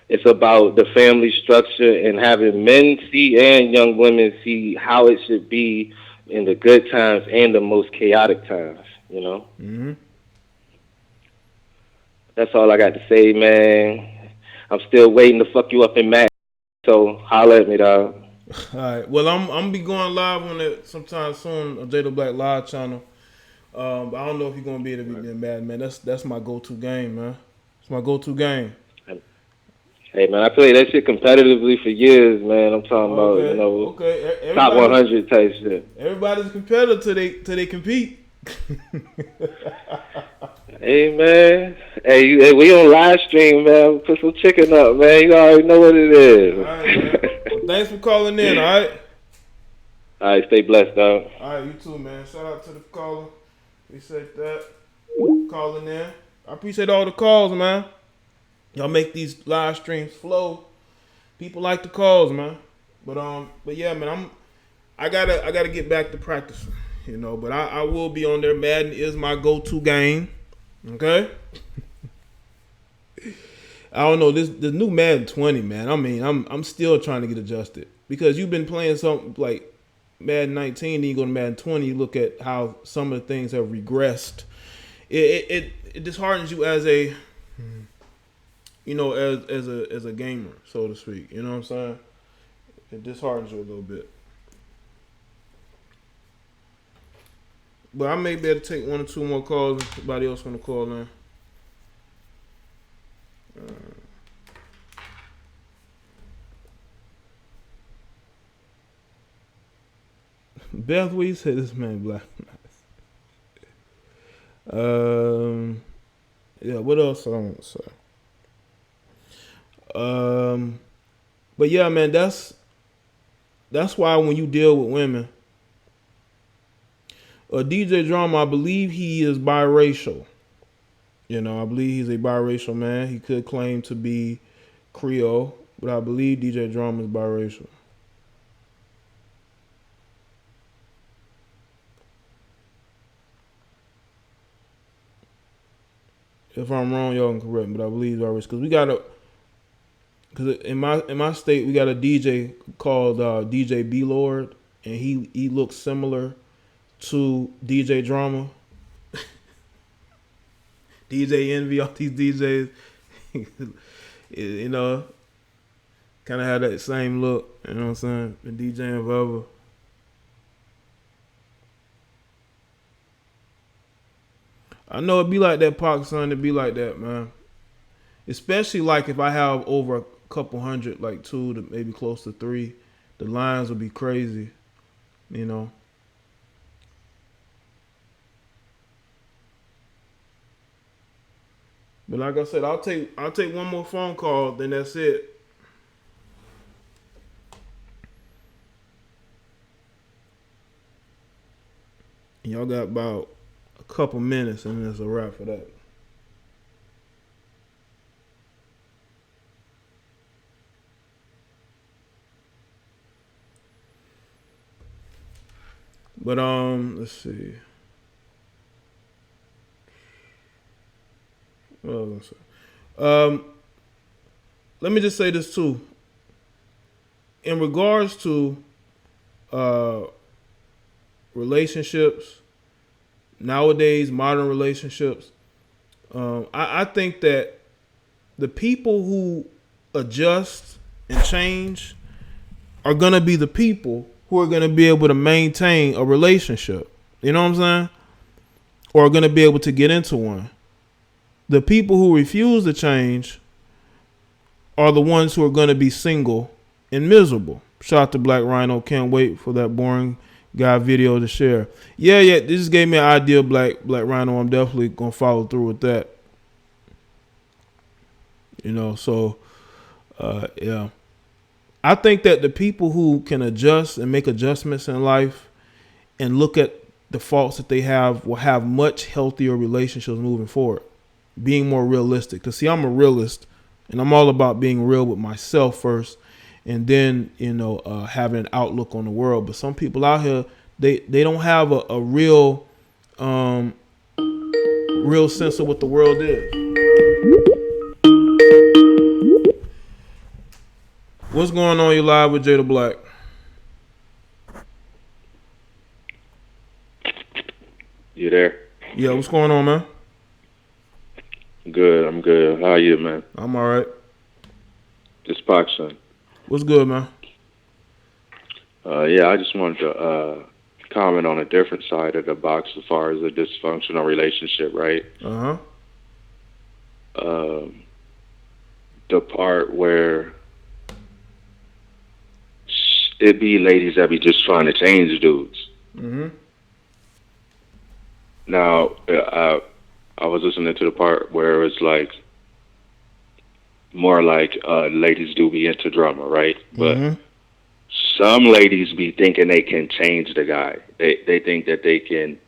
it's about the family structure and having men see and young women see how it should be in the good times and the most chaotic times, That's all I got to say, man. I'm still waiting to fuck you up in Mac, so holla at me, dog. All right. Well, I'm gonna be going live on it sometime soon on Jada Black Live channel. But I don't know if you're gonna be able to be mad, man. That's my go-to game, man. It's my go-to game. Hey, man, I played that shit competitively for years, man. I'm talking about, top 100 type shit. Everybody's a competitor till they compete. Hey, man. Hey, we on live stream, man. Put some chicken up, man. You already know what it is. All right, man. Well, thanks for calling in, all right? All right, stay blessed, dog. All right, you too, man. Shout out to the caller. Appreciate that. Calling in. I appreciate all the calls, man. Y'all make these live streams flow. People like the calls, man. But yeah, man, I gotta get back to practicing, But I will be on there. Madden is my go-to game. Okay. I don't know the new Madden 20, man. I mean, I'm still trying to get adjusted because you've been playing something like Madden 19, then you go to Madden 20. You look at how some of the things have regressed. It disheartens you as a as a gamer, so to speak. You know what I'm saying? It disheartens you a little bit. But I may be able to take 1 or 2 more calls. Anybody else want to call in? Beth, what you say this man black? Yeah, what else I want to say? But yeah, man, that's that's why when you deal with women, DJ Drama, I believe he is biracial. You know, I believe he's a biracial man. He could claim to be Creole, but I believe DJ Drama is biracial. If I'm wrong, y'all can correct me, but I believe he's biracial. Because in my state, we got a DJ called DJ B Lord, and he looks similar to DJ Drama. DJ Envy, all these DJs, you know, kind of had that same look. You know what I'm saying? Been DJing forever. I know it be like that, Pac, son. It be like that, man. Especially like if I have over a couple hundred, like 2 to maybe close to 3, the lines will be crazy, you know. But like I said, I'll take one more phone call, then that's it. Y'all got about a couple minutes, and then it's a wrap for that. But let's see. What was I gonna say? Let me just say this too. In regards to relationships, nowadays, modern relationships, I think that the people who adjust and change are gonna be the people who are gonna be able to maintain a relationship. You know what I'm saying? Or are gonna be able to get into one. The people who refuse to change are the ones who are going to be single and miserable. Shout out to Black Rhino. Can't wait for that boring guy video to share. Yeah. This just gave me an idea, Black Rhino. I'm definitely going to follow through with that. You know, so, yeah. I think that the people who can adjust and make adjustments in life and look at the faults that they have will have much healthier relationships moving forward. Being more realistic. Because, see, I'm a realist, and I'm all about being real with myself first, and then, you know, having an outlook on the world. But some people out here, they don't have a real sense of what the world is. What's going on? You live with Jada Black. You there? Yeah, what's going on, man? Good, I'm good. How are you, man? I'm all right. This Pac, son. What's good, man? Yeah, I just wanted to comment on a different side of the box as far as a dysfunctional relationship, right? The part where it be ladies that be just trying to change dudes. Now, I was listening to the part where it's like more like ladies do be into drama, right? But some ladies be thinking they can change the guy. They think that they can.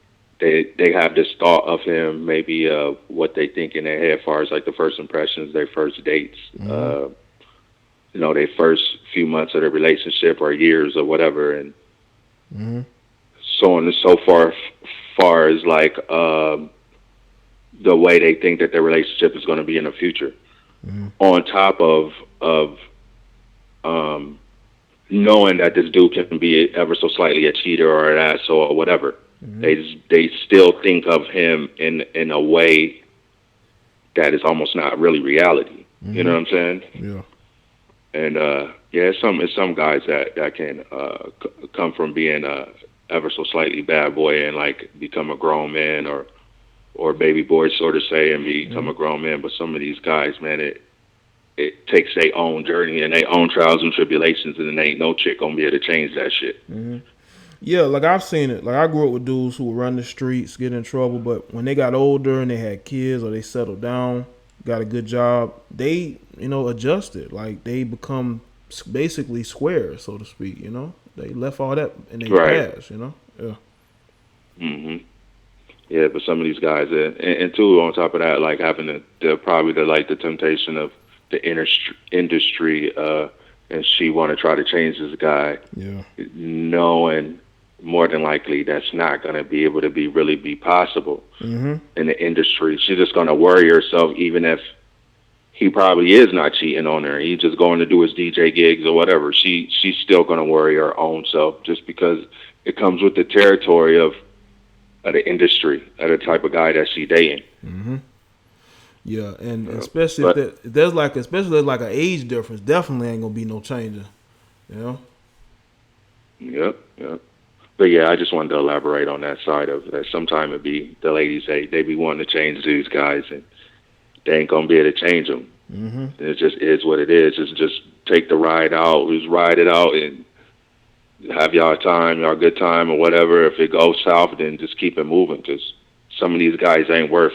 They have this thought of him, maybe what they think in their head, as far as like the first impressions, their first dates, you know, their first few months of their relationship or years or whatever, and so on and so far as like the way they think that their relationship is going to be in the future. On top of knowing that this dude can be ever so slightly a cheater or an asshole or whatever. They still think of him in a way that is almost not really reality. You know what I'm saying? Yeah. And yeah, it's some guys that can come from being a ever so slightly bad boy and like become a grown man or baby boy, sort of say, and become a grown man. But some of these guys, man, it takes their own journey and their own trials and tribulations, and there ain't no chick gonna be able to change that shit. Yeah, like I've seen it. Like I grew up with dudes who would run the streets, get in trouble, but when they got older and they had kids or they settled down, got a good job, they, you know, adjusted. Like they become basically square, so to speak, you know? They left all that in their Right. past, you know. Yeah. Yeah, but some of these guys, and too, on top of that, like having the temptation of the industry, and she want to try to change this guy, Yeah. knowing more than likely that's not going to be able to really be possible in the industry. She's just going to worry herself, even if he probably is not cheating on her. He's just going to do his DJ gigs or whatever. She's still going to worry her own self, just because it comes with the territory of the industry, of the type of guy that she dating. Yeah, and especially if there's like an age difference, definitely ain't gonna be no changing. You know. Yep. But yeah, I just wanted to elaborate on that side of that. Sometimes it be the ladies they be wanting to change these guys, and they ain't gonna be able to change them. It just is what it is. Just take the ride out, just ride it out, and have y'all good time or whatever. If it goes south, then just keep it moving, because some of these guys ain't worth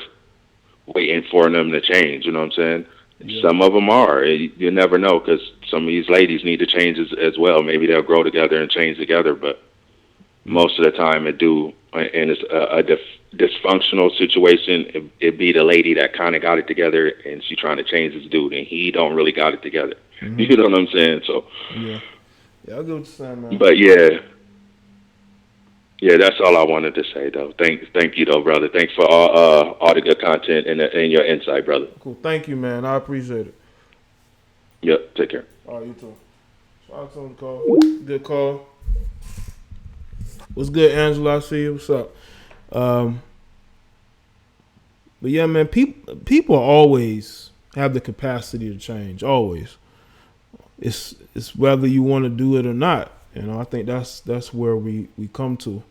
waiting for them to change. You know what I'm saying? Yeah. Some of them are. You never know, because some of these ladies need to change as well. Maybe they'll grow together and change together, but most of the time it do. And it's a dysfunctional situation. It be the lady that kind of got it together, and she trying to change this dude, and he don't really got it together. You know what I'm saying? So yeah, I get what you're saying, man. But yeah, that's all I wanted to say, though. Thank you, though, brother. Thanks for all the good content and your insight, brother. Cool. Thank you, man. I appreciate it. Yep. Take care. All right, you too. Shout out to the call. Good call. What's good, Angela? I see you. What's up? But yeah, man, people always have the capacity to change. Always. It's whether you want to do it or not. You know, I think that's where we come to.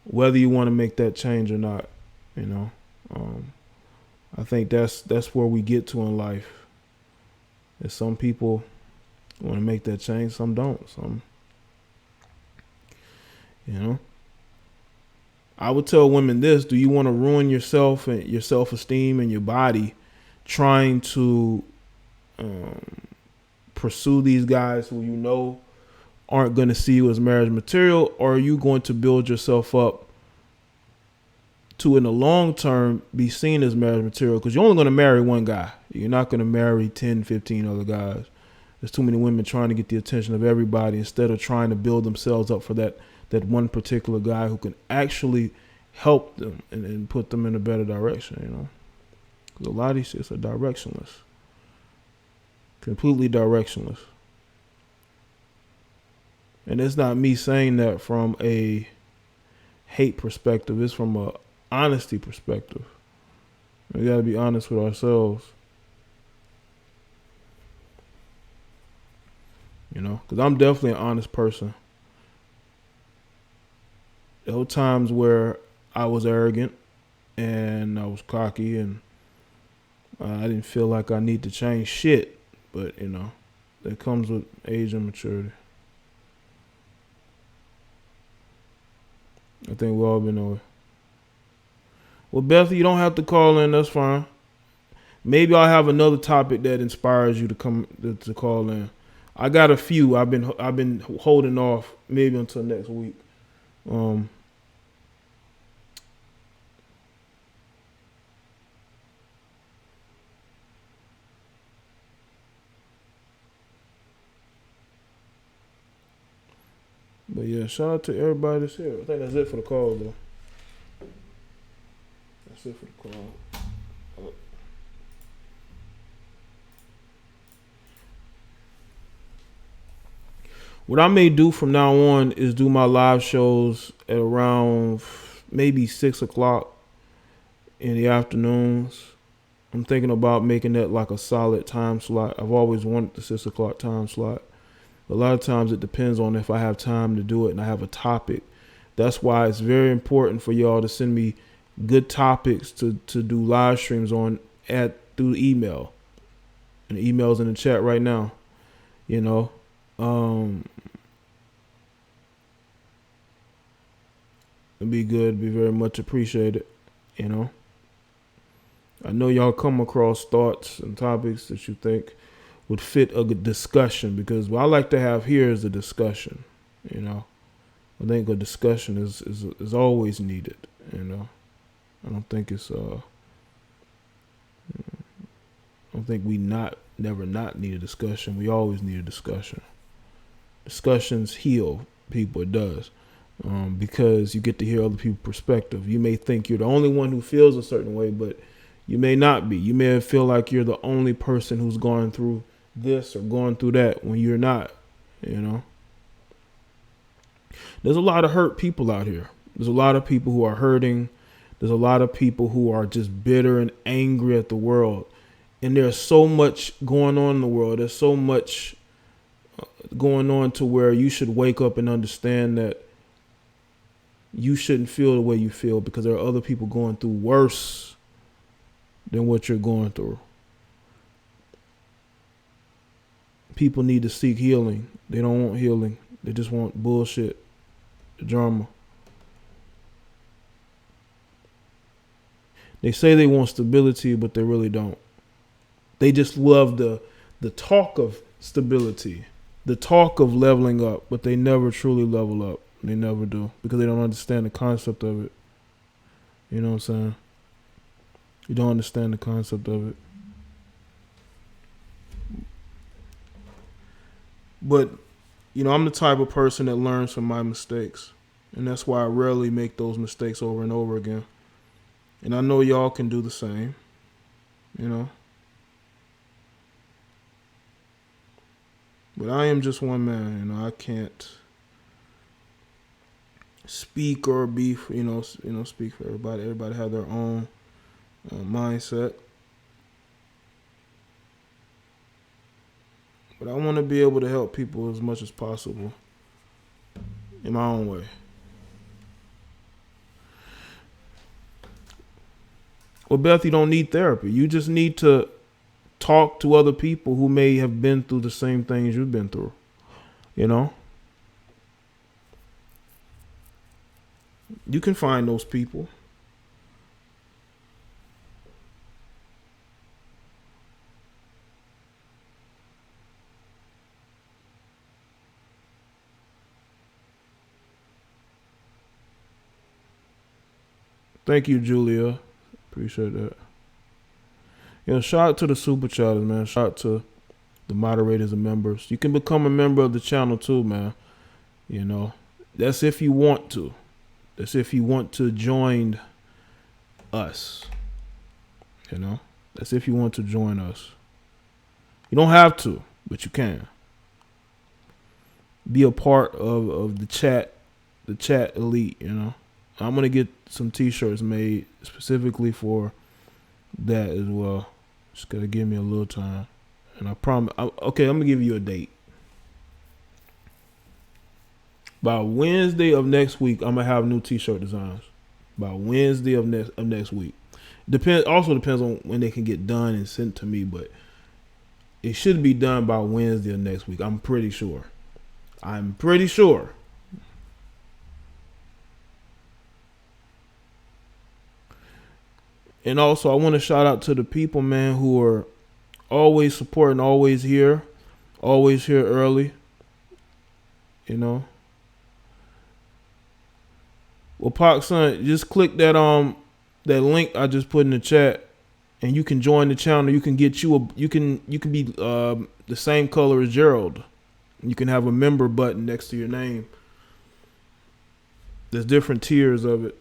Whether you want to make that change or not, you know. I think that's where we get to in life. Is some people want to make that change, some don't. Some, you know. I would tell women this: do you want to ruin yourself and your self-esteem and your body trying to pursue these guys who you know aren't going to see you as marriage material, or are you going to build yourself up to, in the long term, be seen as marriage material? Because you're only going to marry one guy. You're not going to marry 10, 15 other guys. There's too many women trying to get the attention of everybody instead of trying to build themselves up for that one particular guy who can actually help them and put them in a better direction, you know. Because a lot of these shits are directionless. Completely directionless. And it's not me saying that from a hate perspective. It's from a honesty perspective. We got to be honest with ourselves. You know, because I'm definitely an honest person. There were times where I was arrogant and I was cocky and I didn't feel like I need to change shit. But, you know, that comes with age and maturity. I think we've all been over. Well, Beth, you don't have to call in. That's fine. Maybe I'll have another topic that inspires you to come to call in. I got a few. I've been holding off maybe until next week. But yeah, shout out to everybody that's here. I think that's it for the call, though. That's it for the call. What I may do from now on is do my live shows at around maybe 6 o'clock in the afternoons. I'm thinking about making that like a solid time slot. I've always wanted the 6 o'clock time slot. A lot of times it depends on if I have time to do it and I have a topic. That's why it's very important for y'all to send me good topics to do live streams on through email. And the email's in the chat right now. You know. It'd be good, be very much appreciated, you know. I know y'all come across thoughts and topics that you think would fit a good discussion, because what I like to have here is a discussion. You know, I think a discussion is always needed. You know, I don't think it's I don't think we never not need a discussion. We always need a discussion. Discussions heal people. It does. Because you get to hear other people's perspective. You may think you're the only one who feels a certain way, but you may not be. You may feel like you're the only person who's going through this or going through that when you're not, you know. There's a lot of hurt people out here. There's a lot of people who are hurting. There's a lot of people who are just bitter and angry at the world. And there's so much going on in the world. There's so much going on to where you should wake up and understand that you shouldn't feel the way you feel, because there are other people going through worse than what you're going through. People need to seek healing. They don't want healing. They just want bullshit, drama. They say they want stability, but they really don't. They just love the talk of stability, the talk of leveling up, but they never truly level up. They never do, because they don't understand the concept of it. You know what I'm saying? You don't understand the concept of it. But, you know, I'm the type of person that learns from my mistakes. And that's why I rarely make those mistakes over and over again. And I know y'all can do the same. You know? But I am just one man. You know, I can't speak or be, speak for everybody. Everybody have their own mindset. But I want to be able to help people as much as possible in my own way. Well, Beth, you don't need therapy. You just need to talk to other people who may have been through the same things you've been through. You know? You can find those people. Thank you, Julia. Appreciate that. You know, shout out to the super chatters, man. Shout out to the moderators and members. You can become a member of the channel too, man. You know, that's if you want to. That's if you want to join us. You know, that's if you want to join us. You don't have to, but you can. Be a part of the chat elite, you know. I'm going to get some t-shirts made specifically for that as well. Just got to give me a little time. And I promise. Okay, I'm going to give you a date. By Wednesday of next week, I'm going to have new t-shirt designs. By Wednesday of next week. Also depends on when they can get done and sent to me, but it should be done by Wednesday of next week. I'm pretty sure. And also, I want to shout out to the people, man, who are always supporting, always here early. You know. Well, Pac son, just click that link I just put in the chat, and you can join the channel. You can get you can be the same color as Gerald. You can have a member button next to your name. There's different tiers of it.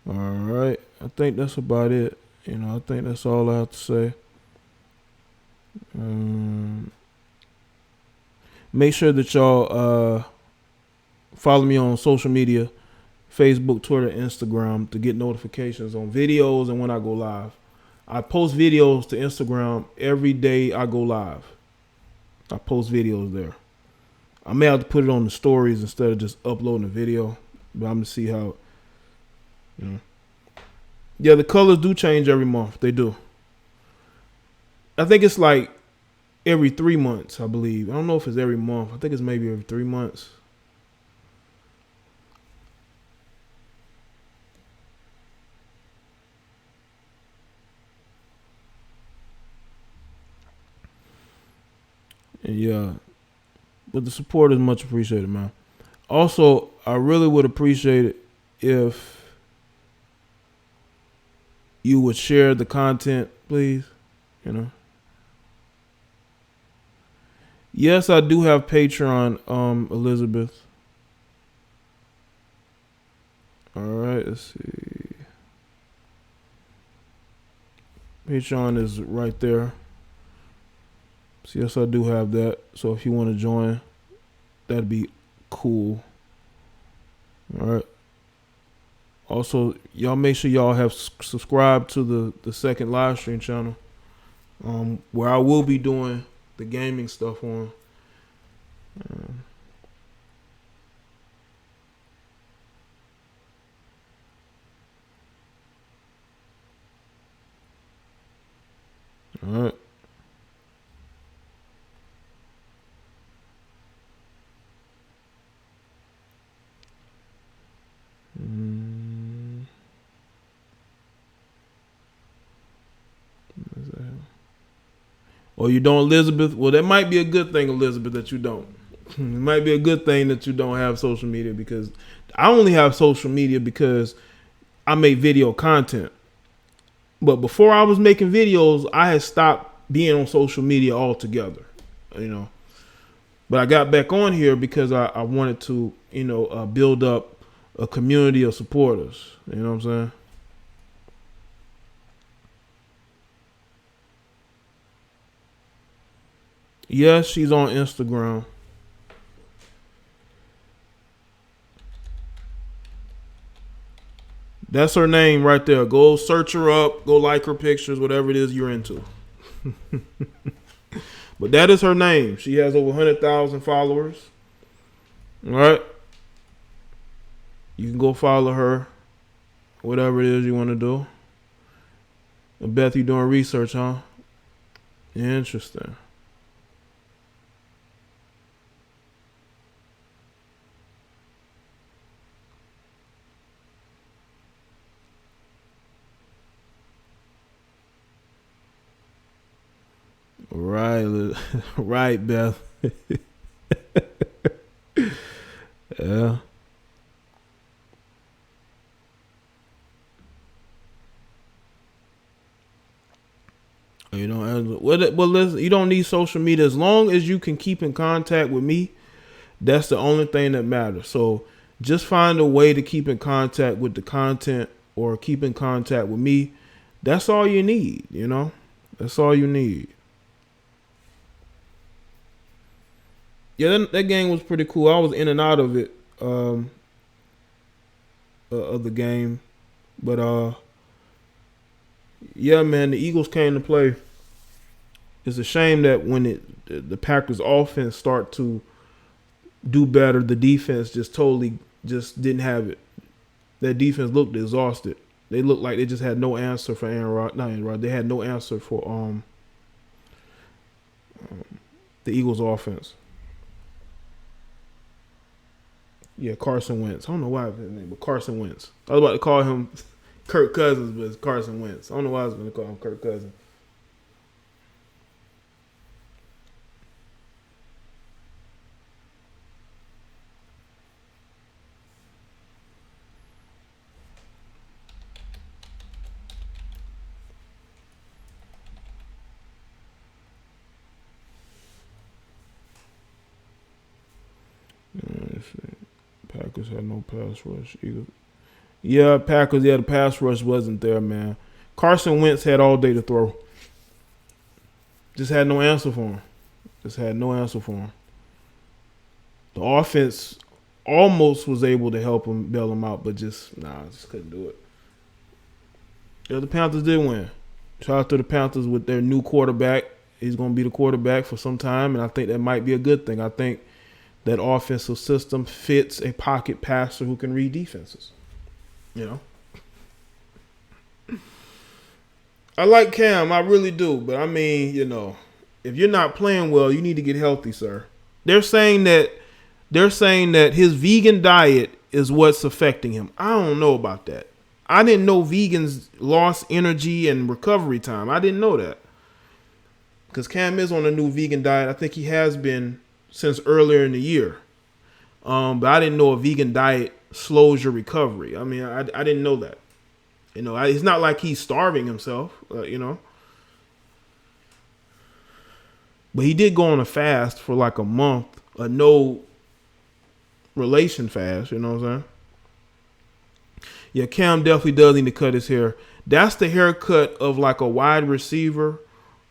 All right. I think that's about it. You know, I think that's all I have to say. Make sure that y'all follow me on social media, Facebook, Twitter, Instagram, to get notifications on videos and when I go live. I post videos to Instagram every day I go live. I post videos there. I may have to put it on the stories instead of just uploading a video, but I'm going to see how Yeah, the colors do change every month. They do. I think it's like every 3 months, I believe. I don't know if it's every month. I think it's maybe every 3 months. And yeah, but the support is much appreciated, man. Also, I really would appreciate it if you would share the content, please. You know. Yes, I do have Patreon, Elizabeth. All right, let's see. Patreon is right there. So yes, I do have that. So if you want to join, that'd be cool. All right. Also, y'all make sure y'all have subscribed to the second live stream channel, where I will be doing the gaming stuff on. All right. Or you don't, Elizabeth? Well, that might be a good thing, Elizabeth, that you don't. It might be a good thing that you don't have social media, because I only have social media because I make video content. But before I was making videos, I had stopped being on social media altogether, you know. But I got back on here because I wanted to, build up a community of supporters. You know what I'm saying? Yes, she's on Instagram. That's her name right there. Go search her up. Go like her pictures, whatever it is you're into. But that is her name. She has over 100,000 followers. All right. You can go follow her. Whatever it is you want to do. And Beth, you doing research, huh? Interesting. Right, right, Beth. Yeah. Well, listen, you don't need social media as long as you can keep in contact with me. That's the only thing that matters. So just find a way to keep in contact with the content or keep in contact with me. That's all you need, That's all you need. Yeah, that game was pretty cool. I was in and out of it, of the game. But, yeah, man, the Eagles came to play. It's a shame that when the Packers offense start to do better, the defense just didn't have it. That defense looked exhausted. They looked like they just had no answer for Not Aaron Rodgers. They had no answer for the Eagles offense. Yeah, Carson Wentz. I don't know why his name, but Carson Wentz. I was about to call him Kirk Cousins, but it's Carson Wentz. I don't know why I was going to call him Kirk Cousins. Packers had no pass rush either. Yeah, Packers, the pass rush wasn't there, man. Carson Wentz had all day to throw. Just had no answer for him. The offense almost was able to help him, bail him out, but just couldn't do it. Yeah, the Panthers did win. Shout out to the Panthers with their new quarterback. He's going to be the quarterback for some time, and I think that might be a good thing. I think that offensive system fits a pocket passer who can read defenses. I like Cam, I really do. But I mean, you know, if you're not playing well, you need to get healthy, sir. They're saying that his vegan diet is what's affecting him. I don't know about that. I didn't know vegans lost energy and recovery time. I didn't know that. Because Cam is on a new vegan diet. I think he has been since earlier in the year. But I didn't know a vegan diet slows your recovery. I mean, I didn't know that. You know, it's not like he's starving himself, you know. But he did go on a fast for like a month, a no relation fast, you know what I'm saying? Yeah, Cam definitely does need to cut his hair. That's the haircut of like a wide receiver.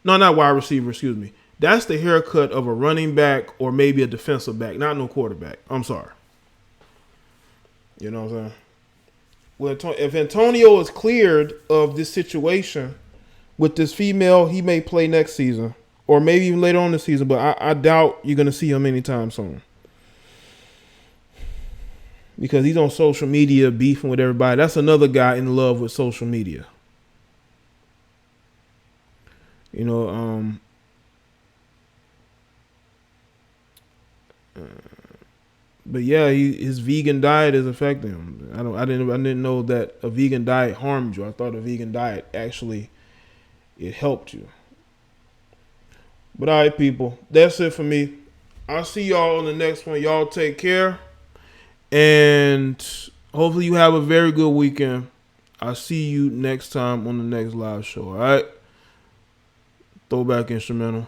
No, not wide receiver, excuse me. That's the haircut of a running back or maybe a defensive back, not no quarterback. I'm sorry. You know what I'm saying? Well, if Antonio is cleared of this situation with this female, he may play next season or maybe even later on this season, but I doubt you're going to see him anytime soon. Because he's on social media beefing with everybody. That's another guy in love with social media. You know, but yeah, his vegan diet is affecting him. I didn't know that a vegan diet harmed you. I thought a vegan diet actually it helped you. But all right, people, that's it for me. I'll see y'all on the next one. Y'all take care. And hopefully you have a very good weekend. I'll see you next time on the next live show. All right. Throwback instrumental.